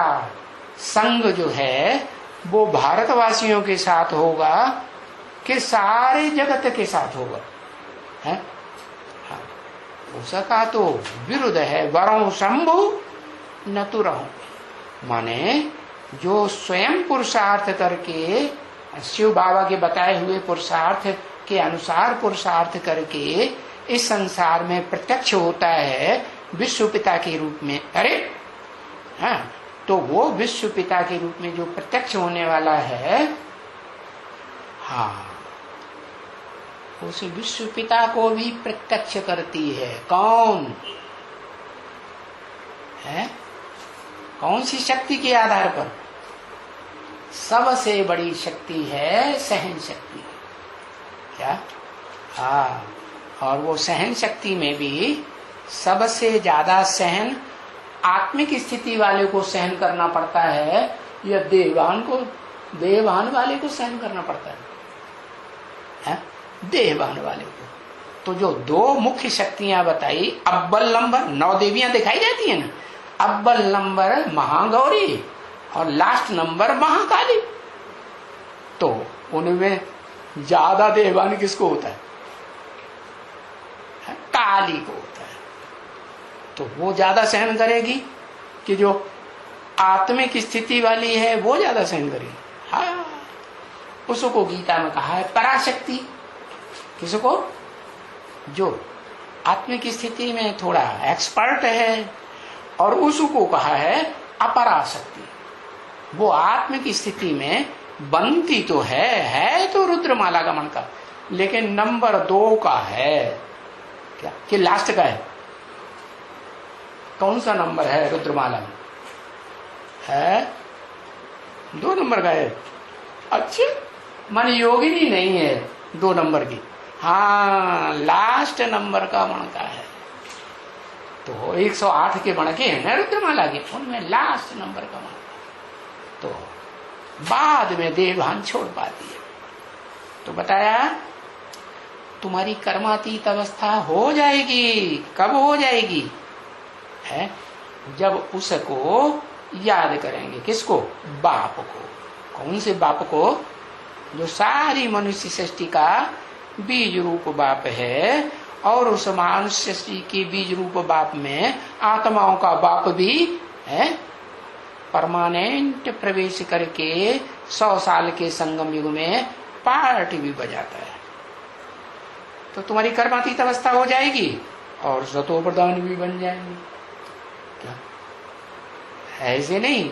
संग जो है वो भारतवासियों के साथ होगा कि सारे जगत के साथ होगा, है? हाँ, उसका तो विरुद्ध है, वरों शंभु न तो रहूं। माने जो स्वयं पुरुषार्थ करके, शिव बाबा के बताए हुए पुरुषार्थ के अनुसार पुरुषार्थ करके इस संसार में प्रत्यक्ष होता है विश्व पिता के रूप में। अरे हाँ, तो वो विश्व पिता के रूप में जो प्रत्यक्ष होने वाला है, हाँ, उस विश्व पिता को भी प्रत्यक्ष करती है। कौन है? कौन सी शक्ति के आधार पर? सबसे बड़ी शक्ति है सहन शक्ति। क्या? हाँ, और वो सहन शक्ति में भी सबसे ज्यादा सहन आत्मिक स्थिति वाले को सहन करना पड़ता है या देहवान वाले को सहन करना पड़ता है? देहवान वाले को। तो जो दो मुख्य शक्तियां बताई, अव्वल नंबर 9 देवियां दिखाई जाती है ना, अव्वल नंबर महागौरी और लास्ट नंबर महाकाली। तो उनमें ज्यादा देहवान किसको होता है? काली को होता है। तो वो ज्यादा सहन करेगी कि जो आत्मिक स्थिति वाली है वो ज्यादा सहन करेगी। हाँ, उसको गीता में कहा है पराशक्ति। किसको? जो आत्मिक स्थिति में थोड़ा एक्सपर्ट है, और उसको कहा है अपराशक्ति। वो आत्मिक स्थिति में बनती तो है तो रुद्रमाला का मन का, लेकिन नंबर 2 का है क्या कि लास्ट का है? कौन सा नंबर है रुद्रमाला में? है 2 नंबर का है। अच्छा, मन योगिनी नहीं है 2 नंबर की। हाँ, लास्ट नंबर का मण का है। तो 108 के मण के हैं ना रुद्रमाला के, उनमें लास्ट नंबर का मण। तो बाद में देवभान छोड़ पाती है। तो बताया तुम्हारी कर्मातीत अवस्था हो जाएगी। कब हो जाएगी? है जब उसको याद करेंगे। किसको? बाप को। कौन से बाप को? जो सारी मनुष्य सृष्टि का बीज रूप बाप है, और उस मनुष्य सृष्टि के बीज रूप बाप में आत्माओं का बाप भी है। परमानेंट प्रवेश करके 100 साल के संगम युग में पार्टी भी बजाता है। तो तुम्हारी कर्मातीत अवस्था हो जाएगी और सतो प्रधान भी बन जाएंगे। क्या? ऐसे नहीं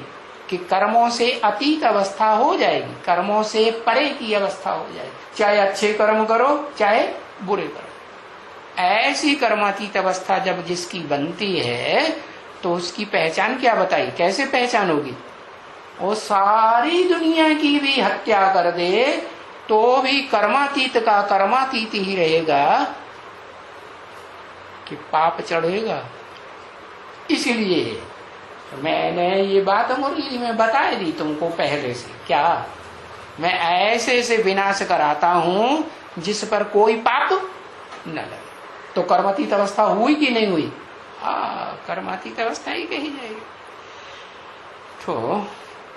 कि कर्मों से अतीत अवस्था हो जाएगी, कर्मों से परे की अवस्था हो जाएगी। चाहे अच्छे कर्म करो चाहे बुरे करो, ऐसी कर्मातीत अवस्था जब जिसकी बनती है तो उसकी पहचान क्या बताई? कैसे पहचान होगी? वो सारी दुनिया की भी हत्या कर दे तो भी कर्मातीत का कर्मातीत ही रहेगा। कि पाप चढ़ेगा। इसलिए मैंने ये बात मुरली में बता दी तुमको पहले से। क्या मैं ऐसे से विनाश कराता हूं जिस पर कोई पाप न लगे। तो कर्मातीत अवस्था हुई कि नहीं हुई? कर्मातीत अवस्था ही कही जाएगी। तो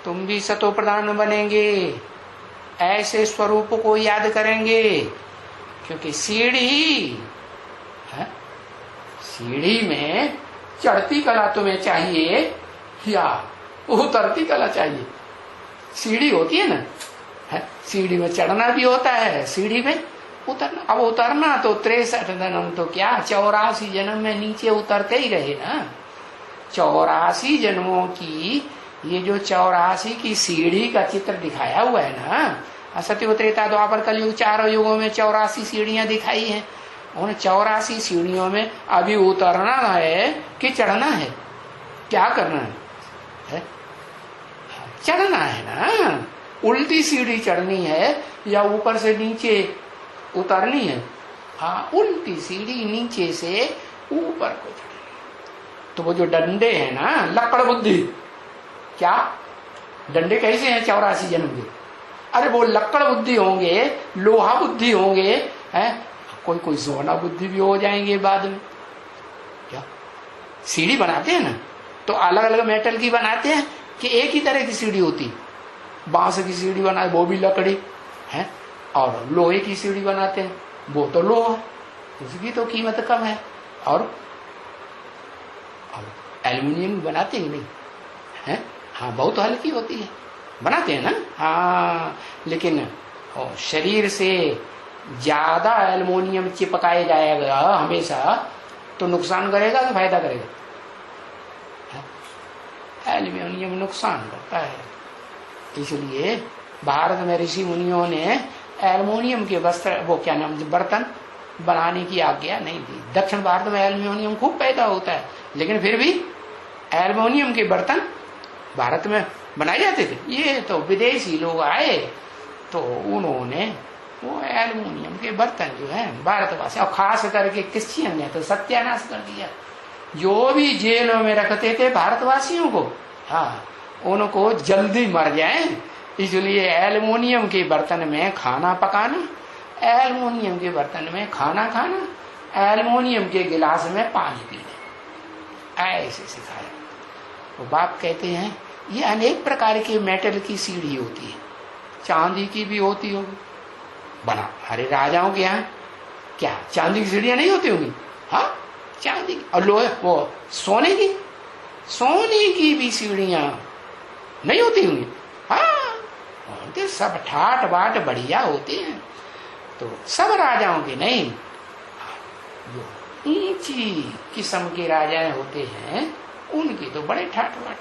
तुम भी सतो प्रधान बनेंगे, ऐसे स्वरूप को याद करेंगे। क्योंकि सीढ़ी में चढ़ती कला तुम्हें चाहिए या उतरती कला चाहिए? सीढ़ी होती है ना, सीढ़ी में चढ़ना भी होता है, सीढ़ी में उतरना। अब उतरना तो 63 जन्म तो क्या 84 जन्म में नीचे उतरते ही रहे ना। 84 जन्मों की ये जो 84 की सीढ़ी का चित्र दिखाया हुआ है ना, सत्युग त्रेता द्वापर कलयुग चारों युगों में 84 सीढ़ियां दिखाई हैं। उन 84 सीढ़ियों में अभी उतरना है कि चढ़ना है? क्या करना है? चढ़ना है ना। उल्टी सीढ़ी चढ़नी है या ऊपर से नीचे उतरनी है? उल्टी सीढ़ी नीचे से ऊपर को चढ़नी। तो वो जो डंडे हैं ना, लकड़ बुद्धि, क्या डंडे कैसे हैं 84 जन्म के? अरे वो लकड़ बुद्धि होंगे, लोहा बुद्धि होंगे, कोई सोना बुद्धि भी हो जाएंगे बाद में। क्या सीढ़ी बनाते हैं ना, तो अलग अलग मेटल की बनाते हैं कि एक ही तरह की सीढ़ी होती? बांस की सीढ़ी बनाए वो भी लकड़ी है, और लोहे की सीढ़ी बनाते हैं वो तो लोहा, उसकी तो कीमत कम है। और एल्युमिनियम बनाते हैं नहीं है? बहुत हल्की होती है, बनाते हैं ना। लेकिन शरीर से ज्यादा एल्युमिनियम चिपकाए जाएगा हमेशा तो नुकसान करेगा कि फायदा करेगा? एल्युमिनियम नुकसान करता है। इसलिए भारत में ऋषि मुनियों ने एल्युमिनियम के वस्त्र, वो क्या नाम, बर्तन बनाने की आज्ञा नहीं दी। दक्षिण भारत में एल्युमिनियम खूब पैदा होता है, लेकिन फिर भी एल्युमिनियम के बर्तन भारत में बनाए जाते थे। ये तो विदेशी लोग आए तो उन्होंने वो एल्युमिनियम के बर्तन जो है भारतवासी, और खास करके क्रिश्चियन ने तो सत्यानाश कर दिया। जो भी जेलों में रखते थे भारतवासियों को, उनको जल्दी मर जाए, इसलिए एल्युमिनियम के बर्तन में खाना पकाना, एल्युमिनियम के बर्तन में खाना खाना, एल्युमिनियम के गिलास में पानी पीना, ऐसे सिखाया। तो बाप कहते हैं ये अनेक प्रकार के मेटल की सीढ़ी होती है, चांदी की भी होती होगी बना। अरे राजाओं के यहाँ क्या चांदी की सीढ़ियां नहीं होती होंगी? चांदी की। और लोहे वो सोने की भी सीढ़ियां नहीं होती होंगी? होते सब ठाट बाट बढ़िया होते हैं। तो सब राजाओं के नहीं, जो ऊंची किस्म के राजाएं होते हैं उनकी तो बड़े ठाट बाट।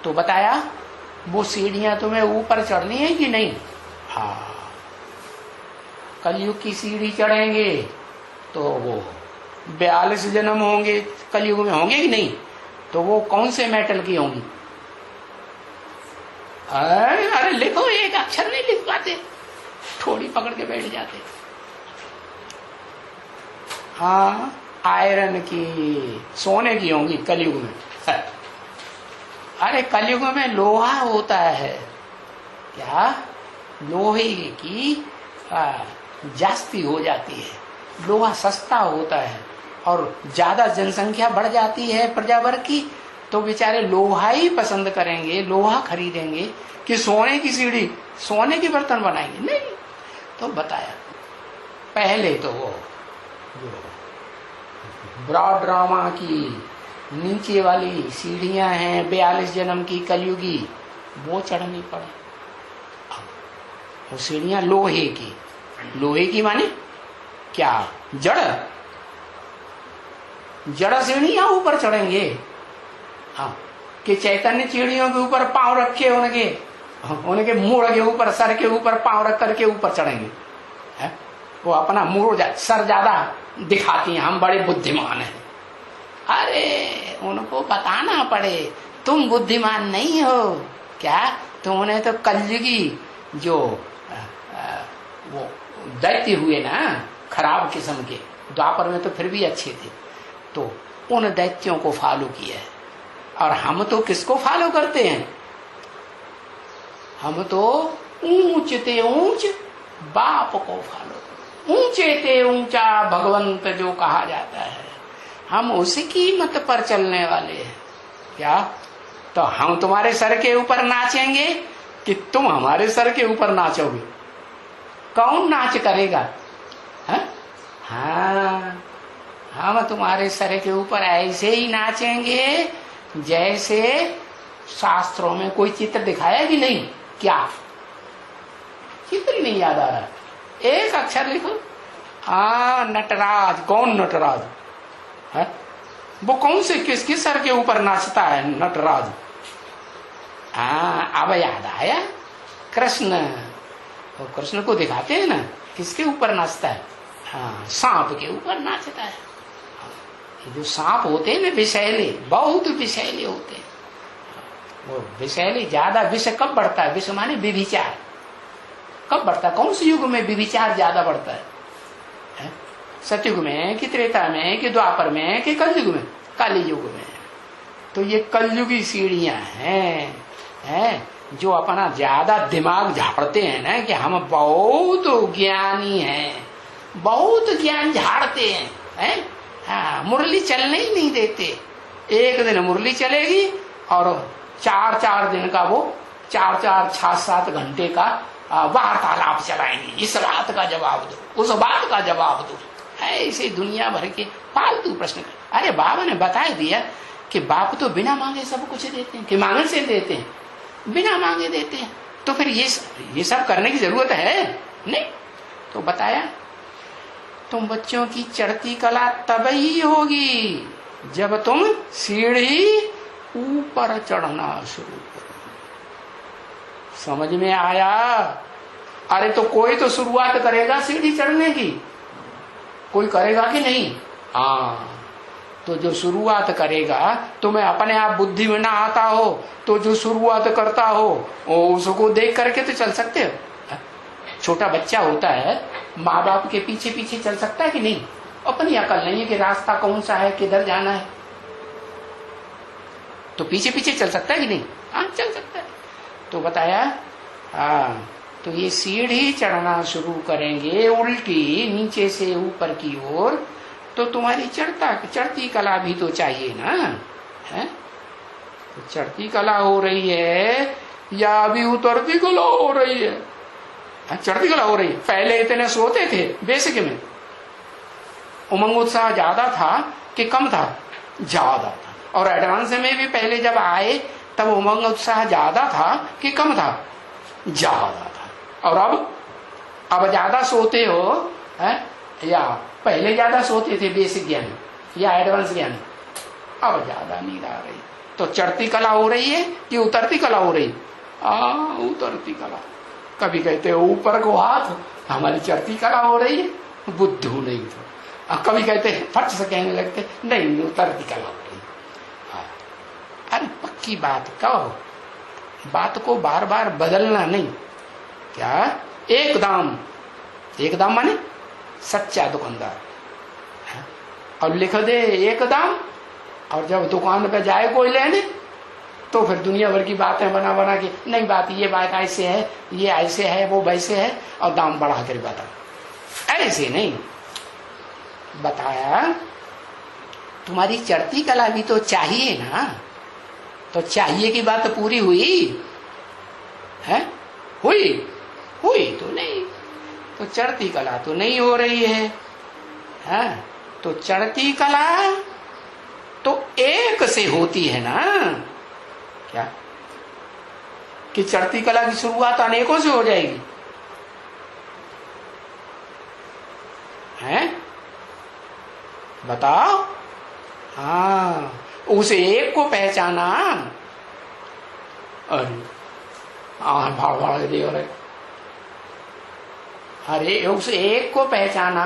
तो बताया वो सीढ़ियां तुम्हें ऊपर चढ़नी है कि नहीं? कलयुग की सीढ़ी चढ़ेंगे तो वो 42 जन्म होंगे कलयुग में, होंगे कि नहीं? तो वो कौन से मेटल की होंगी? अरे लिखो, एक अक्षर नहीं लिख पाते, थोड़ी पकड़ के बैठ जाते। आयरन की, सोने की होंगी कलयुग में। अरे कलयुग में लोहा होता है, क्या लोहे की जास्ती हो जाती है, लोहा सस्ता होता है, और ज्यादा जनसंख्या बढ़ जाती है प्रजा वर्ग की, तो बेचारे लोहा ही पसंद करेंगे, लोहा खरीदेंगे कि सोने की सीढ़ी, सोने के बर्तन बनाएंगे? नहीं। तो बताया पहले तो वो ब्रॉड ड्रामा की नीचे वाली सीढ़ियां हैं 42 जन्म की कलयुगी, वो चढ़नी पड़े। वो सीढ़ियां लोहे की माने क्या? जड़ सीढ़ियां ऊपर चढ़ेंगे? कि चैतन्य सीढ़ियों के ऊपर पांव रखे उनके मूड़ के ऊपर, सर के ऊपर पांव रख करके ऊपर चढ़ेंगे? वो अपना मूड़ सर ज्यादा दिखाती हैं, हम बड़े बुद्धिमान हैं। अरे उनको बताना पड़े तुम बुद्धिमान नहीं हो क्या? तुमने तो कलयुगी जो वो दैत्य हुए ना, खराब किस्म के, द्वापर में तो फिर भी अच्छे थे, तो उन दैत्यों को फॉलो किया है। और हम तो किसको फॉलो करते हैं? हम तो ऊंच ते ऊंच बाप को फॉलो, ऊंचे ते ऊंचा भगवंत जो कहा जाता है, हम उसी की मत पर चलने वाले हैं। क्या तो हम तुम्हारे सर के ऊपर नाचेंगे कि तुम हमारे सर के ऊपर नाचोगे? कौन नाच करेगा? हाँ, हम तुम्हारे सर के ऊपर ऐसे ही नाचेंगे जैसे शास्त्रों में कोई चित्र दिखाया कि नहीं? क्या चित्र ही नहीं याद आ रहा? एक अक्षर लिखो। नटराज। कौन नटराज है? वो कौन से किसके सर के ऊपर नाचता है नटराज? अब याद आया, कृष्ण। तो कृष्ण को दिखाते हैं ना, किसके ऊपर नाचता है? सांप के ऊपर नाचता है। जो सांप होते हैं ना विषैले, बहुत विषैले होते हैं। वो विषैले ज्यादा, विष कब बढ़ता है? विष माने व्यभिचार कब बढ़ता है? कौन से युग में व्यभिचार ज्यादा बढ़ता है? सतयुग में कि त्रेता में कि द्वापर में कि कलयुग में? काली युग में। तो ये कलयुगी सीढ़ियां हैं जो अपना ज्यादा दिमाग झाड़ते हैं ना कि हम बहुत ज्ञानी हैं, बहुत ज्ञान झाड़ते हैं, मुरली चलने ही नहीं देते। एक दिन मुरली चलेगी और 4-4 दिन का वो 4-4 6-7 घंटे का वार्तालाप चलाएंगे। इस बात का जवाब दो, उस बात का जवाब दो, ऐसे दुनिया भर के फालतू प्रश्न। अरे बाबा ने बता दिया कि बाप तो बिना मांगे सब कुछ देते हैं, कि मांगने से देते हैं, बिना मांगे देते हैं। तो फिर ये सब करने की जरूरत है नहीं? तो बताया तुम बच्चों की चढ़ती कला तब ही होगी जब तुम सीढ़ी ऊपर चढ़ना शुरू करो। समझ में आया? अरे तो कोई तो शुरुआत करेगा सीढ़ी चढ़ने की, कोई करेगा कि नहीं? तो जो शुरुआत करेगा, तुम्हें अपने आप बुद्धि में ना आता हो तो जो शुरुआत करता हो उसको देख करके तो चल सकते हो। छोटा बच्चा होता है, माँ बाप के पीछे पीछे चल सकता है कि नहीं? अपनी अकल नहीं है कि रास्ता कौन सा है, किधर जाना है, तो पीछे पीछे चल सकता है कि नहीं? चल सकता है। तो बताया तो ये सीढ़ी चढ़ना शुरू करेंगे उल्टी, नीचे से ऊपर की ओर, तो तुम्हारी चढ़ती कला भी तो चाहिए ना, है? तो चढ़ती कला हो रही है या अभी उतरती कला हो रही है? चढ़ती कला हो रही है। पहले इतने सोते थे बेसिक में, उमंग उत्साह ज्यादा था कि कम था? ज्यादा था। और एडवांस में भी पहले जब आए तब उमंग उत्साह ज्यादा था कि कम था? ज्यादा था। और अब ज्यादा सोते हो है या पहले ज्यादा सोते थे बेसिक ज्ञान या एडवांस ज्ञान? अब ज्यादा नींद आ रही। तो चढ़ती कला हो रही है कि उतरती कला हो रही? उतरती कला। कभी कहते हो ऊपर को हाथ, हमारी चढ़ती कला हो रही है, बुद्धू नहीं तो। कभी कहते फट से कहने लगते नहीं उतरती कला हो रही। अरे पक्की बात कहो, बात को बार बार बदलना नहीं। क्या? एक दाम माने सच्चा दुकानदार, और लिख दे एक दाम, और जब दुकान पे जाए कोई लेने तो फिर दुनिया भर की बातें बना बना के, नहीं बात ये बात ऐसे है, ये ऐसे है, वो वैसे है, और दाम बढ़ा कर बता। ऐसे नहीं बताया। तुम्हारी चढ़ती कला भी तो चाहिए ना। तो चाहिए की बात पूरी हुई है? हुई तो नहीं। तो चढ़ती कला तो नहीं हो रही है, तो चढ़ती कला तो एक से होती है ना। क्या कि चढ़ती कला की शुरुआत अनेकों से हो जाएगी? हैं? बताओ। उस एक को पहचाना। अरे भाड़ भाड़ दे रहे। अरे उस एक को पहचाना,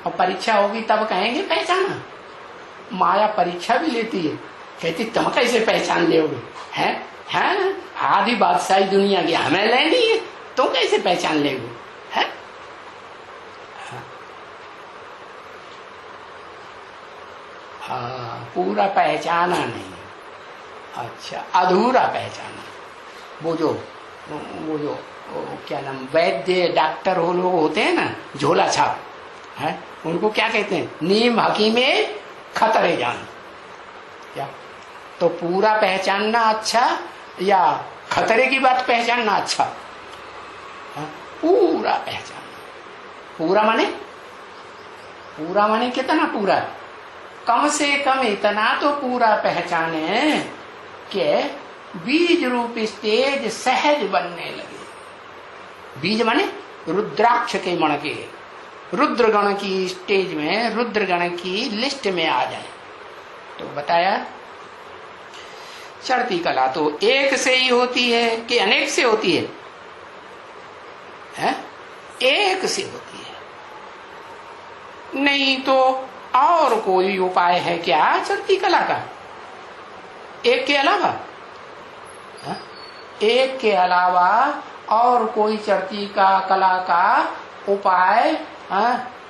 और परीक्षा होगी तब कहेंगे पहचाना। माया परीक्षा भी लेती है, कहती तुम कैसे पहचान लोगे? हैं आधी बादशाही दुनिया की हमें लेनी है, तुम कैसे पहचान लोगे? है पूरा पहचाना नहीं। अच्छा, अधूरा पहचाना। वो जो क्या नाम, वैद्य डॉक्टर वो लोग होते हैं ना, झोला छाप है, उनको क्या कहते हैं? नीम हकीमे खतरे जान। क्या तो पूरा पहचानना अच्छा या खतरे की बात पहचानना अच्छा? पूरा पहचानना। पूरा माने कितना पूरा? कम से कम इतना तो पूरा पहचाने कि बीज रूप स्टेज सहज बनने लगे। बीज माने रुद्राक्ष के मण के, रुद्रगण की स्टेज में, रुद्रगण की लिस्ट में आ जाए। तो बताया चढ़ती कला तो एक से ही होती है कि अनेक से होती है? एक से होती है। नहीं तो और कोई उपाय है क्या चढ़ती कला का? एक के अलावा? एक के अलावा और कोई चढ़ती कला का उपाय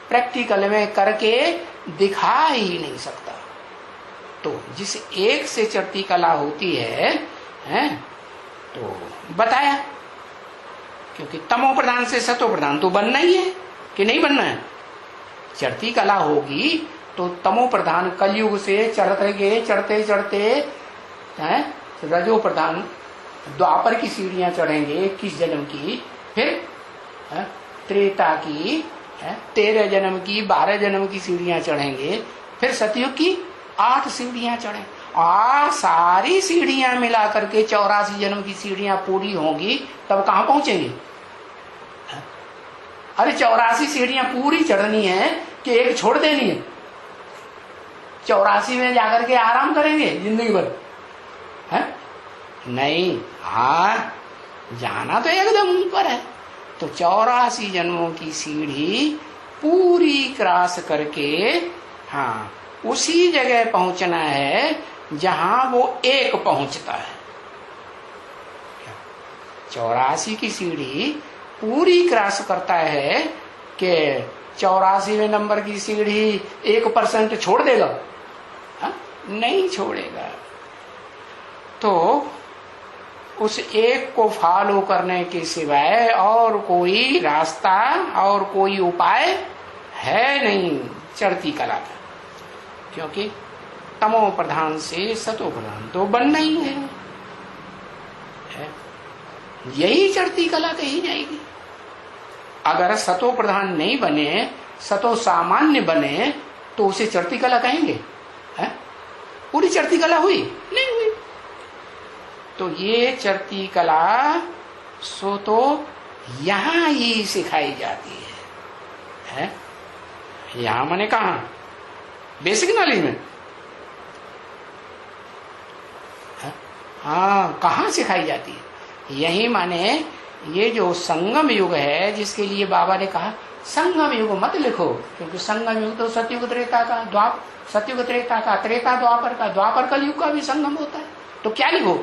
प्रैक्टिकल में करके दिखा ही नहीं सकता। तो जिस एक से चढ़ती कला होती है, तो बताया, क्योंकि तमो प्रधान से सतो प्रधान तो बनना ही है कि नहीं बनना है? चढ़ती कला होगी तो तमो प्रधान कलयुग से चढ़ते चढ़ते रजो प्रधान द्वापर की सीढ़ियां चढ़ेंगे 21 जन्म की, फिर त्रेता की 13 जन्म की, 12 जन्म की सीढ़ियां चढ़ेंगे, फिर सतयुग की 8 सीढ़ियां चढ़े। सारी सीढ़ियां मिला करके 84 जन्म की सीढ़ियां पूरी होंगी, तब कहां पहुंचेंगे? अरे 84 सीढ़ियां पूरी चढ़नी है कि एक छोड़ देनी है? 84 में जाकर के आराम करेंगे जिंदगी भर? नहीं, जाना तो एकदम ऊपर है। तो 84 जन्मों की सीढ़ी पूरी क्रॉस करके उसी जगह पहुंचना है जहां वो एक पहुंचता है। 84 की सीढ़ी पूरी क्रॉस करता है कि 84वें नंबर की सीढ़ी 1% छोड़ देगा? नहीं छोड़ेगा। तो उस एक को फॉलो करने के सिवाय और कोई रास्ता और कोई उपाय है नहीं चढ़ती कला का, क्योंकि तमो प्रधान से सतो प्रधान तो बनना ही है। यही चढ़ती कला कही जाएगी। अगर सतो प्रधान नहीं बने, सतो सामान्य बने, तो उसे चढ़ती कला कहेंगे? पूरी चढ़ती कला हुई? नहीं हुई। तो ये चढ़ती कला सो तो यहां ही सिखाई जाती है? यहां माने कहा? बेसिक नॉलेज में? कहां सिखाई जाती है? यही माने ये जो संगम युग है, जिसके लिए बाबा ने कहा संगम युग मत लिखो, क्योंकि संगम युग तो सतयुग त्रेता का, सतयुग त्रेता का, त्रेता द्वापर का, द्वापर कलयुग का भी संगम होता है। तो क्या लिखो?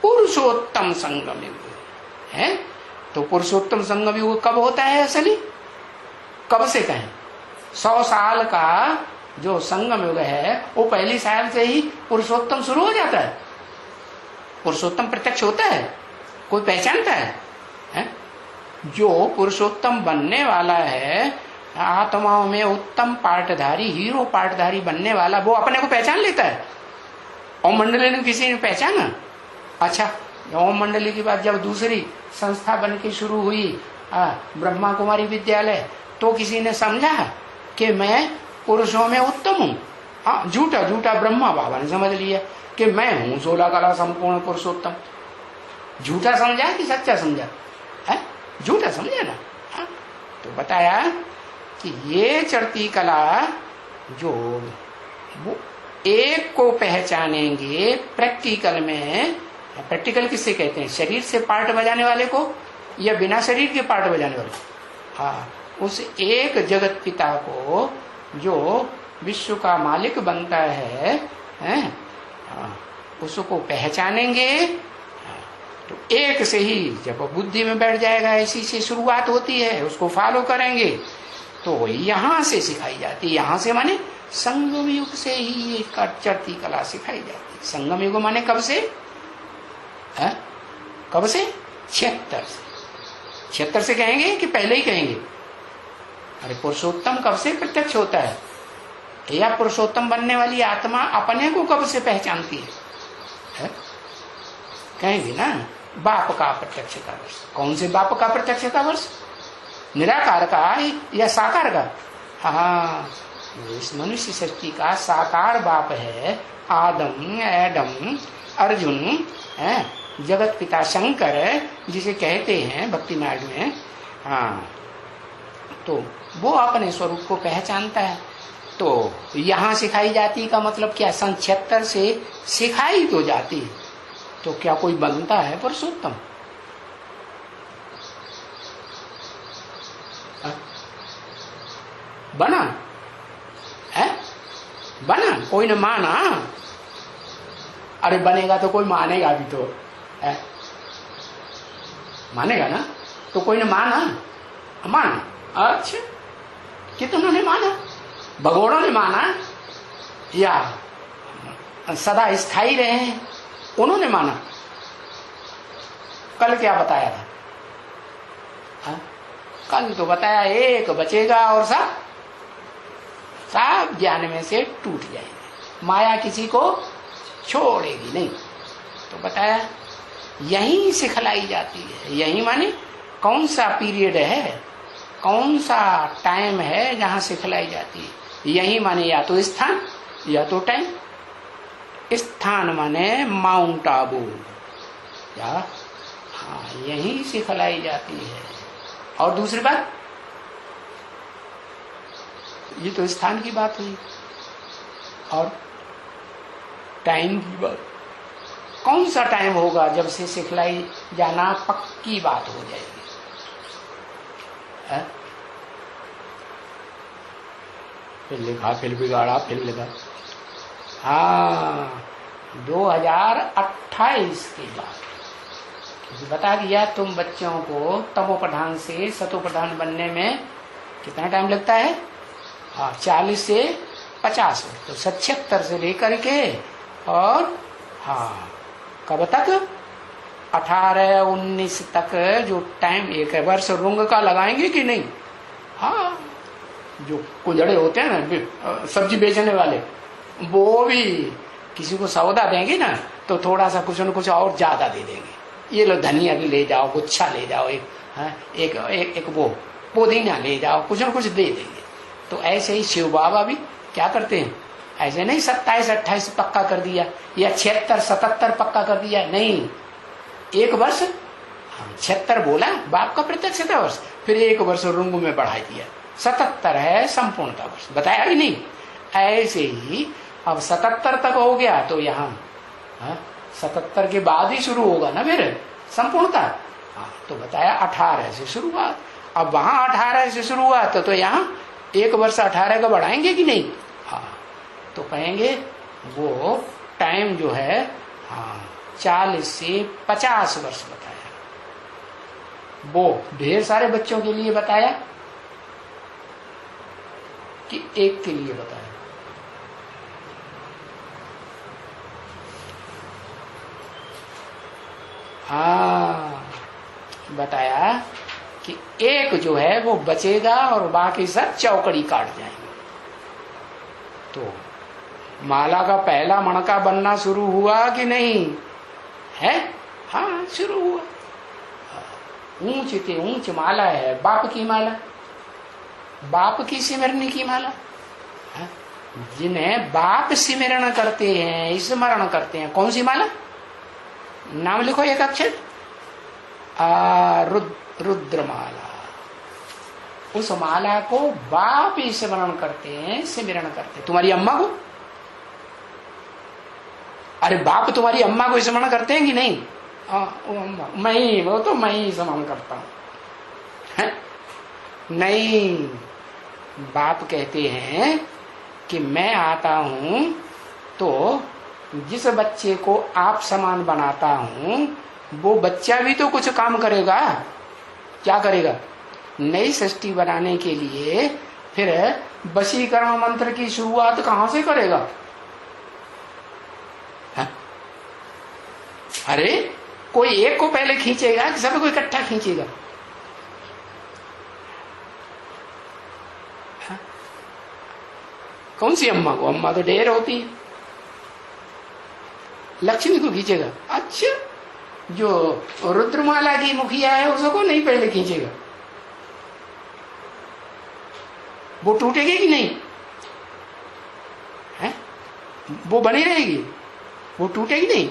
पुरुषोत्तम संगम युग है। तो पुरुषोत्तम संगम युग कब होता है? असली कब से कहें? 100 साल का जो संगम युग है वो पहली साल से ही पुरुषोत्तम शुरू हो जाता है। पुरुषोत्तम प्रत्यक्ष होता है, कोई पहचानता है? जो पुरुषोत्तम बनने वाला है, आत्माओं में उत्तम पाठधारी, हीरो पाठधारी बनने वाला, वो अपने को पहचान लेता है। ओम मंडली ने किसी ने पहचाना? अच्छा, ओम मंडली की बात जब दूसरी संस्था बन के शुरू हुई, ब्रह्मा कुमारी विद्यालय, तो किसी ने समझा कि मैं पुरुषों में उत्तम हूँ? झूठा ब्रह्मा बाबा ने समझ लिया कि मैं हूँ 16 कला संपूर्ण पुरुषोत्तम। झूठा समझा कि सच्चा समझा? झूठा समझा ना। तो बताया कि ये चढ़ती कला जो वो एक को पहचानेंगे प्रैक्टिकल में। प्रैक्टिकल किससे कहते हैं? शरीर से पार्ट बजाने वाले को या बिना शरीर के पार्ट बजाने वाले को? उस एक जगत पिता को जो विश्व का मालिक बनता है, उसको पहचानेंगे। तो एक से ही जब बुद्धि में बैठ जाएगा, इसी से शुरुआत होती है, उसको फॉलो करेंगे। तो यहां से सिखाई जाती है। यहां से माने संगम युग से ही ये चढ़ती कला सिखाई जाती है। संगम युग माने कब से? कब से? 76 से। 76 से कहेंगे कि पहले ही कहेंगे? अरे पुरुषोत्तम कब से प्रत्यक्ष होता है? या पुरुषोत्तम बनने वाली आत्मा अपने को कब से पहचानती है? कहेंगे ना, बाप का प्रत्यक्षता वर्ष। कौन से बाप का प्रत्यक्षता वर्ष? निराकार का या साकार का? हाँ, इस मनुष्य सृष्टि का साकार बाप है आदम, एडम, अर्जुन, जगत पिता शंकर जिसे कहते हैं भक्ति मार्ग में। हाँ, तो वो अपने स्वरूप को पहचानता है। तो यहाँ सिखाई जाती का मतलब क्या? 76 से सिखाई तो जाती है। तो क्या कोई बनता है पुरुषोत्तम? बना है? बना? कोई ने माना? अरे बनेगा तो कोई मानेगा भी तो है, मानेगा ना? तो कोई ने माना? अच्छा, कितनों ने माना? भगोड़ों ने माना या सदा स्थायी रहे हैं उन्होंने माना? कल क्या बताया था? कल तो बताया एक बचेगा और सब ज्ञान में से टूट जाएंगे, माया किसी को छोड़ेगी नहीं। तो बताया यही सिखलाई जाती है। यही माने कौन सा पीरियड है, कौन सा टाइम है जहां सिखलाई जाती है? यही माने या तो स्थान या तो टाइम। स्थान माने माउंट आबू, या हाँ, यही सिखलाई जाती है। और दूसरी बात, ये तो स्थान की बात हुई, और टाइम की बात। कौन सा टाइम होगा जब से सिखलाई जाना पक्की बात हो जाएगी? फिर लिखा, फिर बिगाड़ा, फिर लिखा। हाँ, 2028 के बाद बता दिया तुम बच्चों को तमो प्रधान से सतो प्रधान बनने में कितना टाइम लगता है? हाँ, 40 से 50। तो 76 से लेकर के और हाँ कब तक? 18-19 तक जो टाइम, एक वर्ष रुंग का लगाएंगे कि नहीं? हाँ, जो कुंजड़े होते हैं ना सब्जी बेचने वाले, वो भी किसी को सौदा देंगे ना तो थोड़ा सा कुछ न कुछ और ज्यादा दे देंगे। ये लो धनिया भी ले जाओ, गुच्छा ले जाओ, एक वो पुदीना ले जाओ, कुछ न कुछ दे देंगे। तो ऐसे ही शिव बाबा भी क्या करते हैं? ऐसे नहीं 27-28 पक्का कर दिया या 76-77 पक्का कर दिया, नहीं, एक वर्ष 76 बोला बाप का प्रत्यक्षता वर्ष, फिर एक वर्ष रुंग में बढ़ा दिया, 77 है संपूर्णता वर्ष, बताया भी नहीं। ऐसे ही अब 77 तक हो गया तो यहाँ 77 के बाद ही शुरू होगा ना फिर संपूर्णता। तो बताया 18 से शुरुआत। अब वहां 18 से शुरुआत तो यहाँ एक वर्ष 18 का बढ़ाएंगे कि नहीं? हाँ, तो कहेंगे वो टाइम जो है 40 से 50 वर्ष बताया। वो ढेर सारे बच्चों के लिए बताया कि एक के लिए बताया? हाँ, बताया कि एक जो है वो बचेगा और बाकी सब चौकड़ी काट जाएंगे। तो माला का पहला मणका बनना शुरू हुआ कि नहीं है? हाँ, शुरू हुआ। ऊंच के ऊंच माला है बाप की माला, बाप की सिमरनी की माला। जिन्हें बाप सिमरण करते हैं, स्मरण करते हैं, कौन सी माला? नाम लिखो एक अक्षर, रुद्रमाला। उस माला को बाप ही स्मरण करते हैं, सिमरण करते हैं। तुम्हारी अम्मा को, अरे बाप तुम्हारी अम्मा को स्मरण करते हैं कि नहीं? वो तो मैं ही स्मरण करता हूं। नहीं, बाप कहते हैं कि मैं आता हूं तो जिस बच्चे को आप समान बनाता हूं वो बच्चा भी तो कुछ काम करेगा। क्या करेगा? नई सृष्टि बनाने के लिए फिर वशीकरण मंत्र की शुरुआत कहां से करेगा? है? अरे कोई एक को पहले खींचेगा कि सबको इकट्ठा खींचेगा? है? कौन सी अम्मा को? अम्मा तो ढेर होती है। लक्ष्मी को खींचेगा? अच्छा, जो रुद्रमाला की मुखिया है उसको नहीं पहले खींचेगा? वो टूटेगी कि नहीं? है? वो बनी रहेगी, वो टूटेगी नहीं?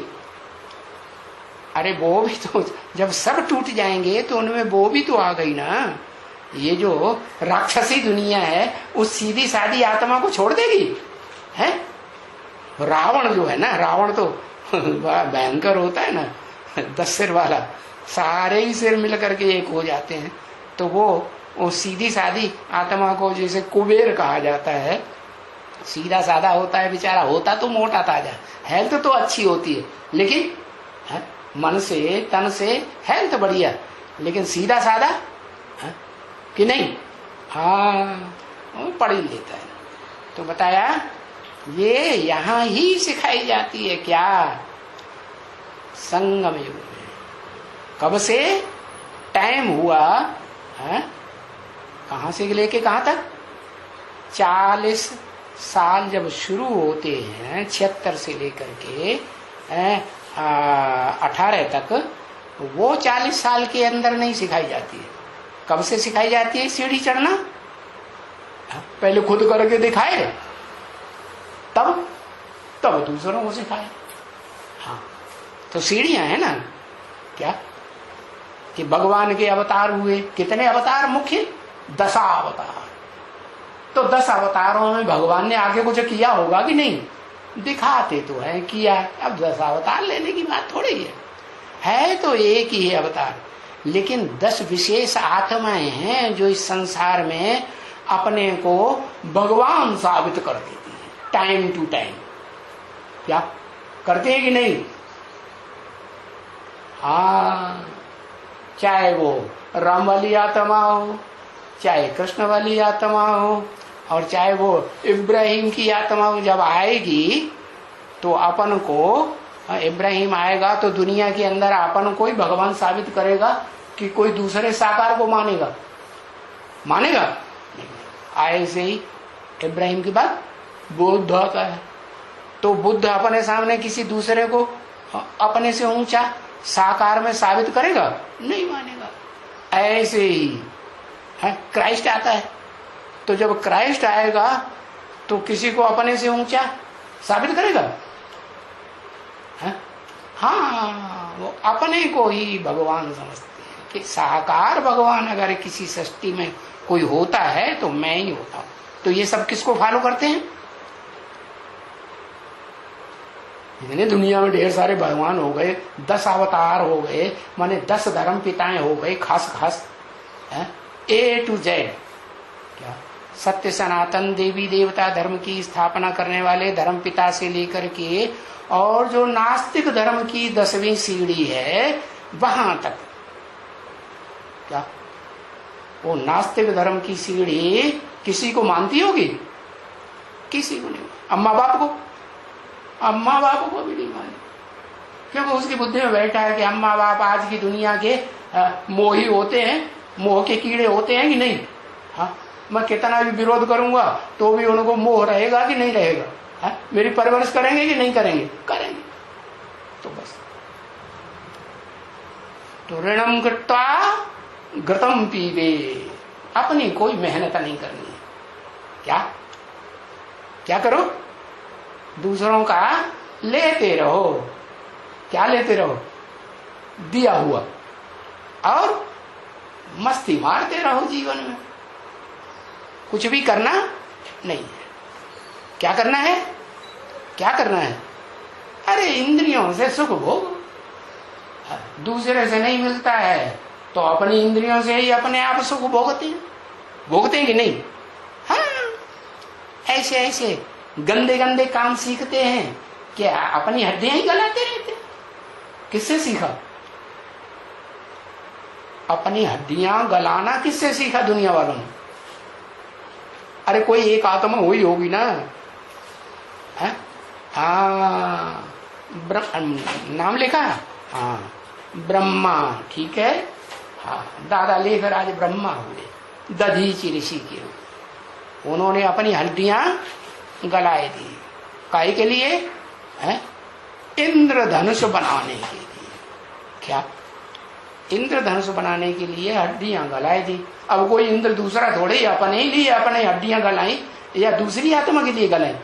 अरे वो भी तो, जब सब टूट जाएंगे तो उनमें वो भी तो आ गई ना। ये जो राक्षसी दुनिया है उस सीधी सादी आत्मा को छोड़ देगी? है? रावण जो है ना, रावण तो बड़ा भयंकर होता है ना, 10 सिर वाला, सारे ही सिर मिल करके एक हो जाते हैं। तो वो सीधी सादी आत्मा को, जैसे कुबेर कहा जाता है, सीधा साधा होता है बेचारा, होता तो मोटा ताजा, हेल्थ तो अच्छी होती है, लेकिन है? मन से तन से हेल्थ बढ़िया, लेकिन सीधा साधा है? कि नहीं? हाँ, वो पढ़ ही लेता है। तो बताया ये यहां ही सिखाई जाती है। क्या? संगम युग में। कब से टाइम हुआ है? कहां से लेके कहां तक? 40 साल जब शुरू होते हैं, 76 से लेकर के 18 तक, वो 40 साल के अंदर नहीं सिखाई जाती है। कब से सिखाई जाती है सीढ़ी चढ़ना? पहले खुद करके दिखाए, तब दूसरों को सिखाए। हाँ, तो सीढ़ियां है ना। क्या कि भगवान के अवतार हुए, कितने अवतार? मुख्य 10 अवतार। तो 10 अवतारों में भगवान ने आगे कुछ किया होगा कि नहीं? दिखाते तो है किया। अब 10 अवतार लेने की बात थोड़ी है तो एक ही है अवतार, लेकिन 10 विशेष आत्माएं हैं जो इस संसार में अपने को भगवान साबित कर देती है टाइम टू टाइम। क्या करते हैं कि नहीं? हाँ, चाहे वो राम वाली आत्मा हो, चाहे कृष्ण वाली आत्मा हो, और चाहे वो इब्राहिम की आत्मा हो। जब आएगी तो अपन को, इब्राहिम आएगा तो दुनिया के अंदर अपन को ही भगवान साबित करेगा कि कोई दूसरे साकार को मानेगा? मानेगा? आए से ही इब्राहिम के बाद बुद्ध आता है, तो बुद्ध अपने सामने किसी दूसरे को अपने से ऊंचा साकार में साबित करेगा? नहीं मानेगा। ऐसे ही है क्राइस्ट आता है, तो जब क्राइस्ट आएगा तो किसी को अपने से ऊंचा साबित करेगा? है? हाँ, वो अपने को ही भगवान समझते हैं कि साकार भगवान अगर किसी सृष्टि में कोई होता है तो मैं ही होता हूं। तो ये सब किसको फॉलो करते हैं? इतने दुनिया में ढेर सारे भगवान हो गए, 10 अवतार हो गए, माने 10 धर्म पिताएं हो गए, खास A to Z। क्या? सत्य सनातन देवी देवता धर्म की स्थापना करने वाले धर्म पिता से लेकर के, और जो नास्तिक धर्म की 10वीं सीढ़ी है वहां तक। क्या? वो नास्तिक धर्म की सीढ़ी किसी को मानती होगी? किसी को नहीं। अम्मा बाप को भी नहीं मानी, क्योंकि उसकी बुद्धि में बैठा है कि अम्मा बाप आज की दुनिया के मोही होते हैं, मोह के कीड़े होते हैं कि नहीं। हाँ, मैं कितना भी विरोध करूंगा तो भी उनको मोह रहेगा कि नहीं रहेगा? हाँ? मेरी परवरिश करेंगे कि नहीं करेंगे? करेंगे। तो बस, तो ऋणम कृत्वा घृतम पीबे, अपनी कोई मेहनत नहीं करनी है। क्या करो? दूसरों का लेते रहो। क्या लेते रहो? दिया हुआ, और मस्ती मारते रहो जीवन में। कुछ भी करना नहीं है। क्या करना है? अरे इंद्रियों से सुख भोग। दूसरे से नहीं मिलता है तो अपनी इंद्रियों से ही अपने आप सुख भोगते हैं कि नहीं? हाँ, ऐसे गंदे काम सीखते हैं, क्या अपनी हड्डियां ही गलाते रहते? किससे सीखा? अपनी हड्डियां गलाना किससे सीखा दुनिया वालों ने? अरे कोई एक आत्मा हुई होगी ना। है? हाँ, नाम लिखा। हाँ, ब्रह्मा, ठीक है। हाँ, दादा लेकर आज ब्रह्मा हुए, दधीचि ऋषि के। उन्होंने अपनी हड्डियां गलाए दी, काहे के लिए? है? इंद्रधनुष बनाने के लिए। क्या? इंद्रधनुष बनाने के लिए हड्डियां गलाए दी। अब कोई इंद्र दूसरा थोड़े ही अपने लिए अपने हड्डियां गलाई या दूसरी आत्मा के लिए गलाई।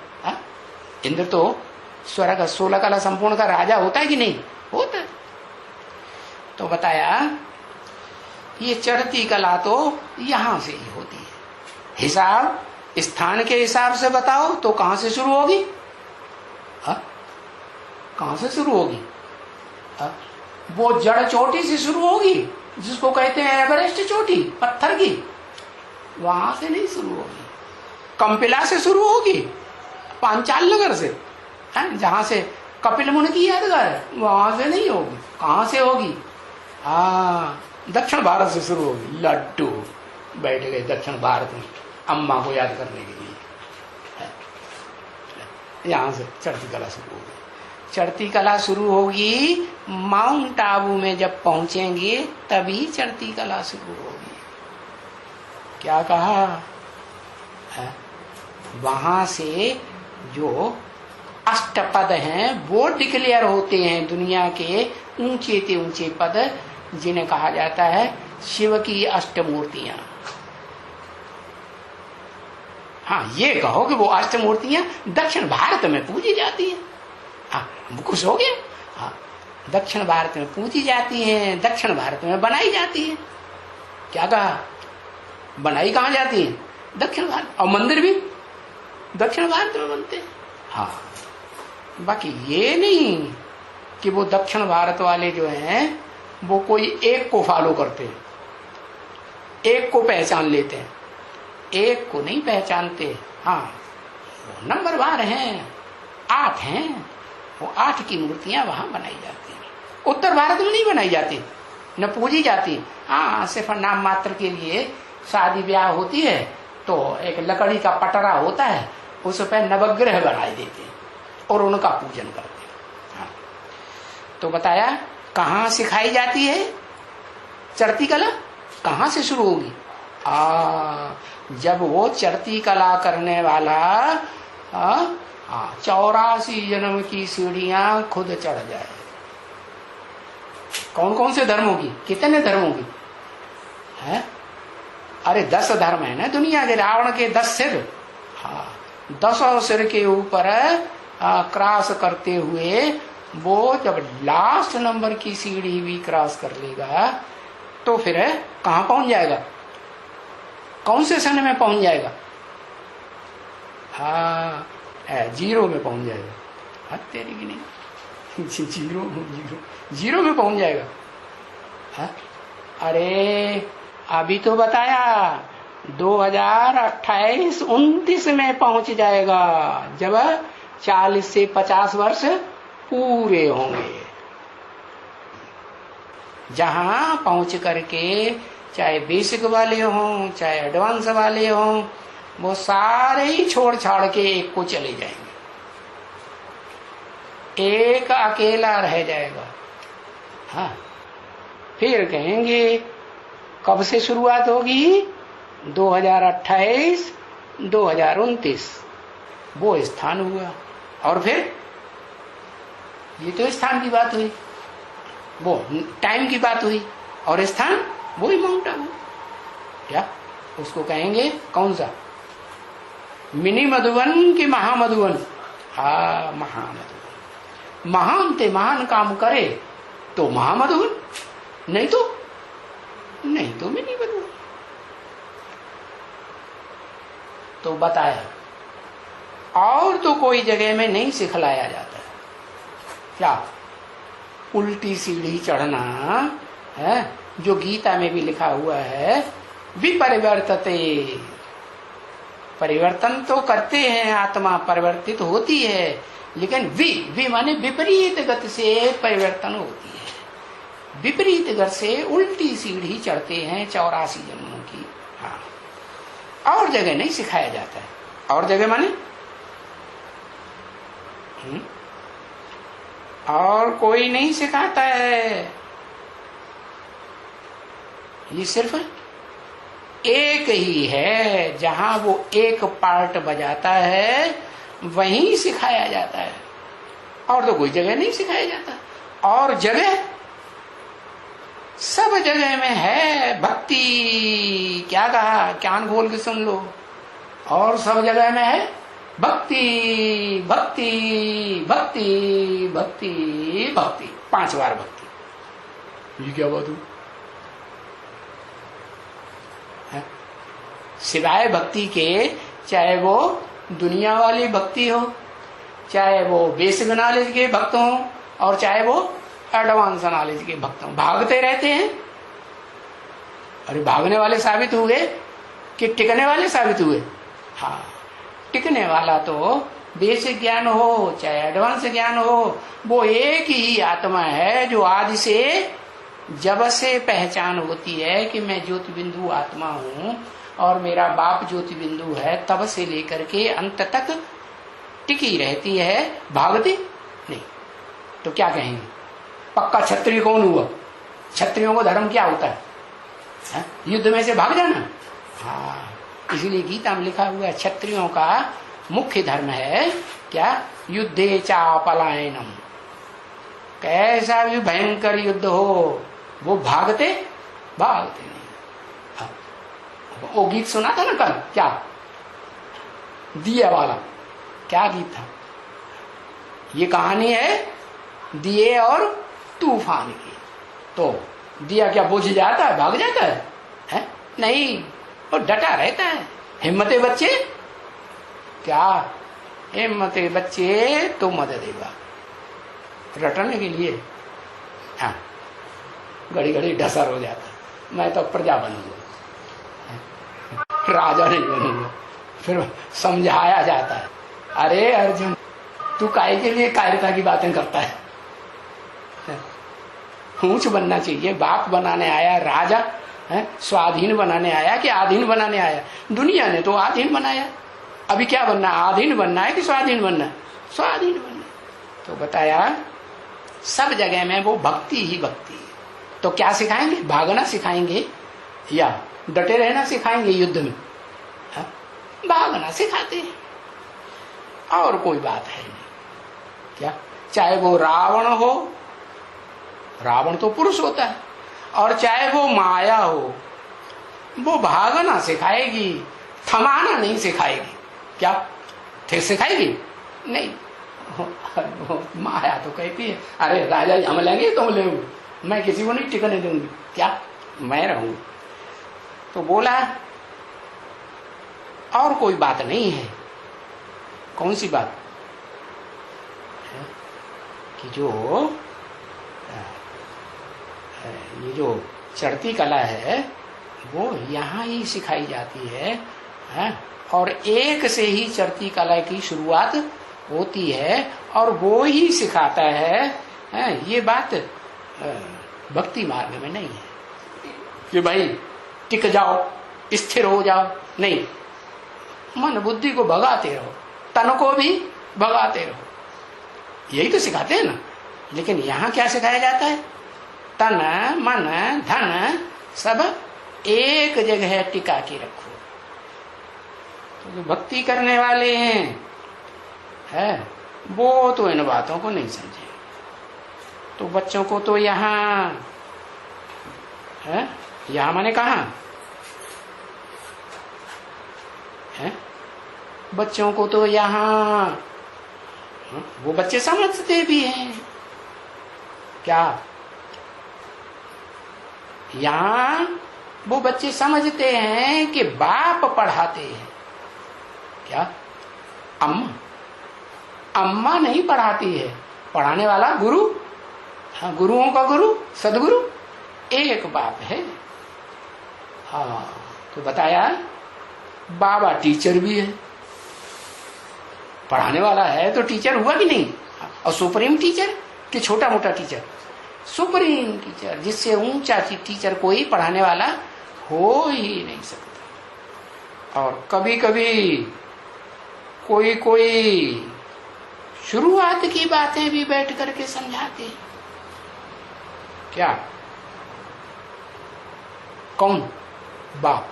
इंद्र तो स्वर्ग 16 कला संपूर्ण का राजा होता है कि नहीं? होता है। तो बताया ये चढ़ती कला तो यहां से ही होती है। हिसाब स्थान के हिसाब से बताओ तो कहां से शुरू होगी? कहां से शुरू होगी? वो जड़ चोटी से शुरू होगी, जिसको कहते हैं एवरेस्ट चोटी पत्थर की, वहां से नहीं शुरू होगी। कंपिला से शुरू होगी, पांचाल नगर से, जहां से कपिल मुनि की यादगार है, वहां से नहीं होगी। कहां से होगी? दक्षिण भारत से शुरू होगी। लड्डू बैठ गए दक्षिण भारत में अम्मा को याद करने के लिए। यहां से चढ़ती कला शुरू होगी। चढ़ती कला शुरू होगी माउंट आबू में जब पहुंचेंगे तभी चढ़ती कला शुरू होगी। क्या कहा? वहां से जो अष्टपद हैं वो डिक्लेयर होते हैं, दुनिया के ऊंचे से ऊंचे पद, जिन्हें कहा जाता है शिव की अष्टमूर्तियां। हाँ, ये कहो कि वो अष्टमूर्तियां दक्षिण भारत में पूजी जाती हैं। हाँ, खुश हो गए। हाँ, दक्षिण भारत में पूजी जाती हैं, दक्षिण भारत में बनाई जाती है। क्या कहा? बनाई कहाँ जाती है? दक्षिण भारत। और मंदिर भी दक्षिण भारत में बनते हैं। हाँ, बाकी ये नहीं कि वो दक्षिण भारत वाले जो हैं वो कोई एक को फॉलो करते हैं, एक को पहचान लेते हैं, एक को नहीं पहचानते। हाँ, वो नंबरवार हैं, 8 हैं, वो 8 की मूर्तियां वहां बनाई जाती हैं। उत्तर भारत में नहीं बनाई जाती, न पूजी जाती। हाँ, सिर्फ नाम मात्र के लिए शादी ब्याह होती है तो एक लकड़ी का पटरा होता है, उस पर नवग्रह बनाए देते हैं और उनका पूजन करते हैं। हाँ, तो बताया कहाँ सिखाई जाती है चढ़ती कला? कहाँ से शुरू होगी? जब वो चढ़ती कला करने वाला 84 जन्म की सीढ़ियां खुद चढ़ जाए। कौन कौन से धर्मों की? कितने धर्मों की है? अरे 10 धर्म है ना दुनिया के। रावण के 10 सिर, 10 सिर के ऊपर क्रॉस करते हुए वो जब लास्ट नंबर की सीढ़ी भी क्रॉस कर लेगा तो फिर कहां पहुंच जाएगा? कौन से सन में पहुंच जाएगा? जीरो में पहुंच जाएगा। हद तेरी की नहीं, जीरो में पहुंच जाएगा। अरे अभी तो बताया 2028-29 में पहुंच जाएगा, जब 40 से 50 वर्ष पूरे होंगे। जहां पहुंच करके चाहे बेसिक वाले हों चाहे एडवांस वाले हों, वो सारे ही छोड़ छाड़ के एक को चले जाएंगे, एक अकेला रह जाएगा। हाँ, फिर कहेंगे कब से शुरुआत होगी? 2028-2029 वो स्थान हुआ। और फिर ये तो स्थान की बात हुई, वो टाइम की बात हुई, और स्थान वही माउंट आबू। क्या उसको कहेंगे? कौन सा? मिनी मधुबन की महामधुबन? हाँ, महामधुबन। महान ते महान काम करे तो महामधुबन, नहीं तो मिनी मधुबन। तो बताया, और तो कोई जगह में नहीं सिखलाया जाता है। क्या? उल्टी सीढ़ी चढ़ना है, जो गीता में भी लिखा हुआ है, विपरिवर्तते। परिवर्तन तो करते हैं, आत्मा परिवर्तित होती है, लेकिन वि माने विपरीत गति से परिवर्तन होती है। विपरीत गति से उल्टी सीढ़ी चढ़ते हैं 84 जन्मों की। हाँ, और जगह नहीं सिखाया जाता है। और जगह माने और कोई नहीं सिखाता है, ये सिर्फ एक ही है। जहां वो एक पार्ट बजाता है वहीं सिखाया जाता है, और तो कोई जगह नहीं सिखाया जाता। और जगह सब जगह में है भक्ति। क्या कहा, कान खोल के सुन लो। और सब जगह में है भक्ति भक्ति भक्ति भक्ति भक्ति, 5 बार भक्ति। ये क्या बात हुई? सिवाय भक्ति के, चाहे वो दुनिया वाली भक्ति हो, चाहे वो बेसिक नॉलेज के भक्त हो, और चाहे वो एडवांस नॉलेज के भक्त हो, भागते रहते हैं। अरे भागने वाले साबित हुए कि टिकने वाले साबित हुए? हाँ, टिकने वाला तो बेसिक ज्ञान हो चाहे एडवांस ज्ञान हो, वो एक ही आत्मा है जो आदि से, जब से पहचान होती है कि मैं ज्योति बिंदु आत्मा हूं और मेरा बाप ज्योति बिंदु है, तब से लेकर के अंत तक टिकी रहती है, भागती नहीं। तो क्या कहेंगे, पक्का क्षत्रिय कौन हुआ? क्षत्रियों को धर्म क्या होता है? युद्ध में से भाग जाना। हाँ, इसीलिए गीता में लिखा हुआ है क्षत्रियों का मुख्य धर्म है क्या? युद्धे चा पलायनम। कैसा भी भयंकर युद्ध हो, वो भागते नहीं। वो गीत सुना था ना कल, क्या दिए वाला, क्या गीत था? ये कहानी है दिए और तूफान की। तो दिया क्या बुझ जाता है, भाग जाता है? नहीं, वो डटा रहता है। हिम्मते बच्चे, क्या हिम्मते बच्चे तो मदद देगा रटने के लिए। हाँ, घड़ी घड़ी ढसर हो जाता है, मैं तो प्रजा बनूंगा, राजा नहीं बनूंगा। फिर समझाया जाता है, अरे अर्जुन तू काहे के लिए कायरता की बातें करता है? ऊंच बनना चाहिए। बाप बनाने आया, राजा है, स्वाधीन बनाने आया कि आधीन बनाने आया? दुनिया ने तो आधीन बनाया। अभी क्या बनना, आधीन बनना है कि स्वाधीन बनना है? स्वाधीन बनना। तो बताया सब जगह में वो भक्ति ही भक्ति है। तो क्या सिखाएंगे, भागना सिखाएंगे या डटे रहना सिखाएंगे युद्ध में? भागना सिखाते हैं, और कोई बात है नहीं। क्या, चाहे वो रावण हो, रावण तो पुरुष होता है, और चाहे वो माया हो, वो भागना सिखाएगी, थमाना नहीं सिखाएगी। क्या थे सिखाएगी? नहीं। माया तो कहती है, अरे राजा हम लेंगे तुम ले, मैं किसी को नहीं टिकने दूंगी। क्या, मैं रहूंगी? तो बोला और कोई बात नहीं है। कौन सी बात? कि जो ये जो चढ़ती कला है वो यहाँ ही सिखाई जाती है, और एक से ही चढ़ती कला की शुरुआत होती है, और वो ही सिखाता है। ये बात भक्ति मार्ग में नहीं है कि भाई टिक जाओ, स्थिर हो जाओ। नहीं, मन बुद्धि को भगाते रहो, तन को भी भगाते रहो, यही तो सिखाते हैं ना। लेकिन यहाँ क्या सिखाया जाता है? तन मन धन सब एक जगह टिका के रखो। तो जो भक्ति करने वाले हैं वो तो इन बातों को नहीं समझे। तो बच्चों को तो यहाँ माने कहाँ है? बच्चों को तो यहाँ वो बच्चे समझते भी हैं। क्या यहाँ वो बच्चे समझते हैं कि बाप पढ़ाते हैं। क्या, अम्मा नहीं पढ़ाती है, पढ़ाने वाला गुरु। हाँ, गुरुओं का गुरु सदगुरु एक बाप है। हाँ, तो बताया बाबा टीचर भी है, पढ़ाने वाला है तो टीचर हुआ कि नहीं? और सुप्रीम टीचर कि छोटा मोटा टीचर? सुप्रीम टीचर, जिससे ऊंचा टीचर कोई पढ़ाने वाला हो ही नहीं सकता। और कभी कभी कोई कोई शुरुआत की बातें भी बैठ करके समझाते हैं। क्या? कौन? बाप।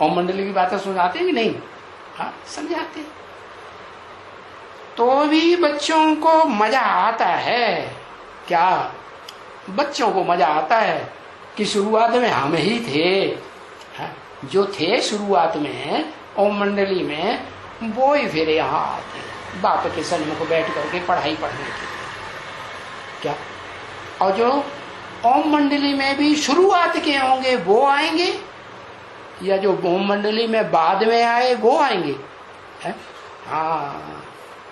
ओम मंडली की बातें सुनाते हैं कि नहीं? हाँ, समझाते हैं। तो भी बच्चों को मजा आता है। क्या? बच्चों को मजा आता है कि शुरुआत में हम ही थे। हाँ, जो थे शुरुआत में ओम मंडली में, वो ही फिर यहाँ आते बाप के सन्मुख बैठ करके पढ़ाई पढ़ने के। क्या? और जो ओम मंडली में भी शुरुआत के होंगे वो आएंगे, या जो ओम मंडली में बाद में आए वो आएंगे? हाँ,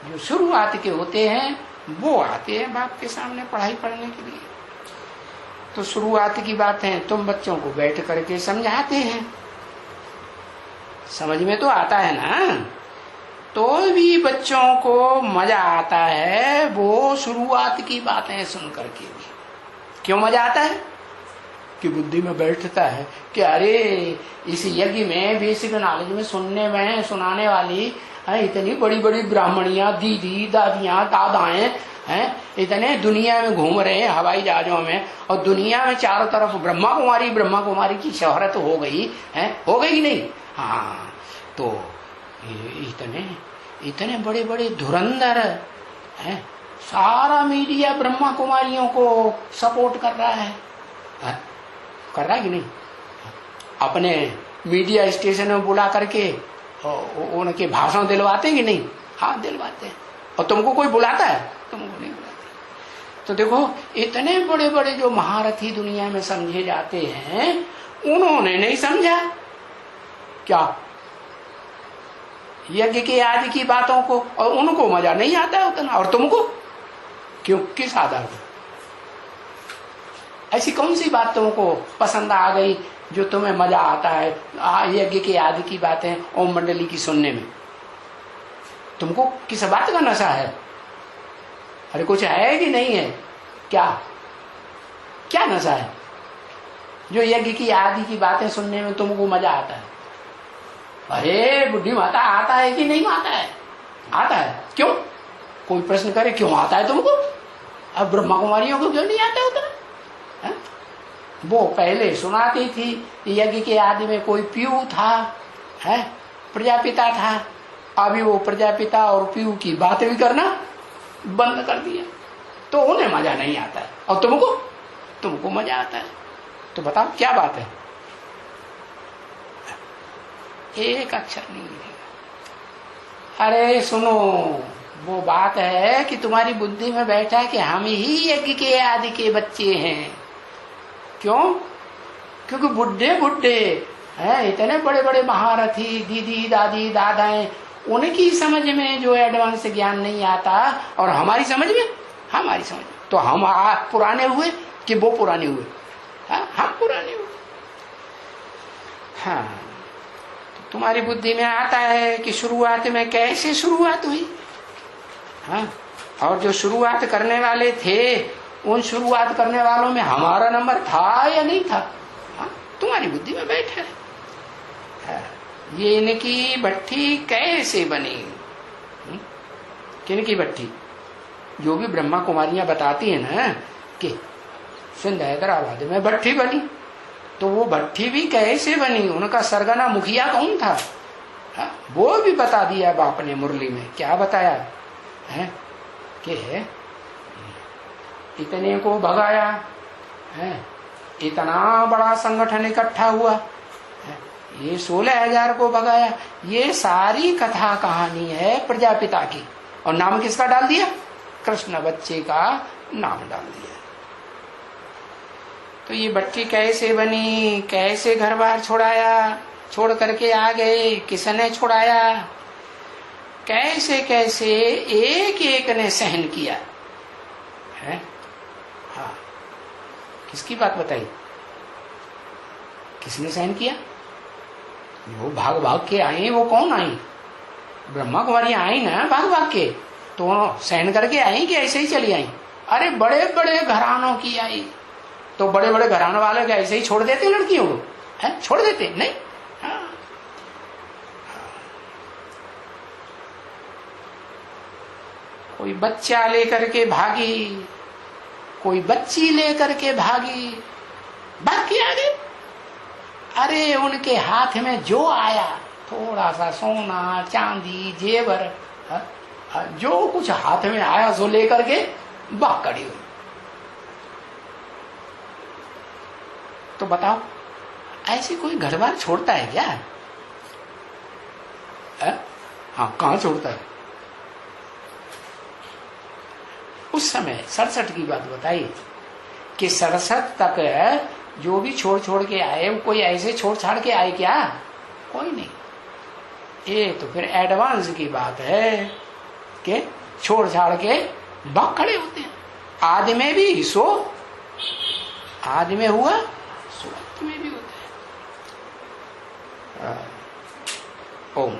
जो शुरुआत के होते हैं वो आते हैं बाप के सामने पढ़ाई पढ़ने के लिए। तो शुरुआत की बातें तुम बच्चों को बैठ करके समझाते हैं। समझ में तो आता है ना? तो भी बच्चों को मजा आता है वो शुरुआत की बातें सुन करके भी। क्यों मजा आता है? कि बुद्धि में बैठता है कि अरे इस यज्ञ में, बेसिक नॉलेज में सुनने में सुनाने वाली इतनी बड़ी बड़ी ब्राह्मणियां, दीदी, दादियां, दादाएं हैं, इतने दुनिया में घूम रहे हैं हवाई जहाजों में, और दुनिया में चारों तरफ ब्रह्मा कुमारी की शोहरत हो गई है। हो गई कि नहीं? हाँ, तो इतने बड़े बड़े धुरंधर हैं, सारा मीडिया ब्रह्मा कुमारियों को सपोर्ट कर रहा है। कर रहा है कि नहीं? अपने मीडिया स्टेशन में बुला करके उनके भाषण दिलवाते हैं कि नहीं? हाँ, दिलवाते हैं। और तुमको कोई बुलाता है? तुमको नहीं बुलाते। तो देखो, इतने बड़े बड़े जो महारथी दुनिया में समझे जाते हैं, उन्होंने नहीं समझा। क्या? यज्ञ के आदि की बातों को, और उनको मजा नहीं आता है उतना, और तुमको क्यों? किस आधार पर? ऐसी कौन सी बात तुमको पसंद आ गई जो तुम्हें मजा आता है यज्ञ के आदि की बातें ओम मंडली की सुनने में? तुमको किस बात का नशा है? अरे कुछ है कि नहीं है? क्या क्या नशा है जो यज्ञ की आदि की बातें सुनने में तुमको मजा आता है? अरे बुढ़ी माता, आता है कि नहीं आता है? आता है। क्यों? कोई प्रश्न करे क्यों आता है तुमको? अब ब्रह्मा कुमारियों को क्यों नहीं आता उतना? वो पहले सुनाती थी यज्ञ के आदि में कोई पीयू था, है प्रजापिता था। अभी वो प्रजापिता और पीयू की बातें भी करना बंद कर दिया, तो उन्हें मजा नहीं आता है। और तुमको मजा आता है। तो बताओ क्या बात है? एक अक्षर नहीं मिलेगा। अरे सुनो, वो बात है कि तुम्हारी बुद्धि में बैठा है कि हम ही यज्ञ के आदि के बच्चे हैं। क्यों? क्योंकि बुढ़े हैं, इतने बड़े बड़े महारथी, दीदी, दादी, दादाएं, उनकी समझ में जो एडवांस ज्ञान नहीं आता, और हमारी समझ में तो हम पुराने हुए कि वो पुराने हुए? हम पुराने हुए। हाँ, तो तुम्हारी बुद्धि में आता है कि शुरुआत में कैसे शुरुआत हुई। हाँ, और जो शुरुआत करने वाले थे, उन शुरुआत करने वालों में हमारा नंबर था या नहीं था? हाँ, तुम्हारी बुद्धि में बैठा है। ये इनकी भट्ठी कैसे बनी? किनकी भट्ठी? जो भी ब्रह्मा कुमारियां बताती है ना कि सिंध हैदराबाद में भट्ठी बनी, तो वो भट्ठी भी कैसे बनी, उनका सरगना मुखिया कौन था, वो भी बता दिया बाप ने मुरली में। क्या बताया है कि इतने को भगाया है, इतना बड़ा संगठन इकट्ठा हुआ है, ये 16,000 को भगाया। ये सारी कथा कहानी है प्रजापिता की, और नाम किसका डाल दिया? कृष्ण बच्चे का नाम डाल दिया। तो ये भट्ठी कैसे बनी, कैसे घर बार छोड़ करके आ गए, किसने छुड़ाया, कैसे कैसे एक एक ने सहन किया है। हाँ, किसकी बात बताई? किसने सहन किया? वो भाग भाग के आई। वो कौन आई? ब्रह्मा कुमारी आई ना भाग भाग के, तो सहन करके आई कि ऐसे ही चली आई? अरे बड़े बड़े घरानों की आई। तो बड़े बड़े घरानों वाले क्या ऐसे ही छोड़ देते लड़कियों को? है छोड़ देते? नहीं, हाँ। कोई बच्चा लेकर के भागी, कोई बच्ची लेकर के भागी, भाग के आ गए। अरे उनके हाथ में जो आया, थोड़ा सा सोना चांदी जेवर, जो कुछ हाथ में आया सो लेकर के भाग खड़ी हुई। तो बताओ, ऐसी कोई घर बार छोड़ता है क्या? हाँ, कहां छोड़ता है? उस समय 67 की बात बताई कि 67 तक जो भी छोड़ छोड़ के आए, वो कोई ऐसे छोड़ छाड़ के आए क्या? कोई नहीं। ये तो फिर एडवांस की बात है कि छोड़ छाड़ के भाग खड़े होते हैं। आदि में भी सो, आदि में हुआ सो अंत में भी होता है। ओम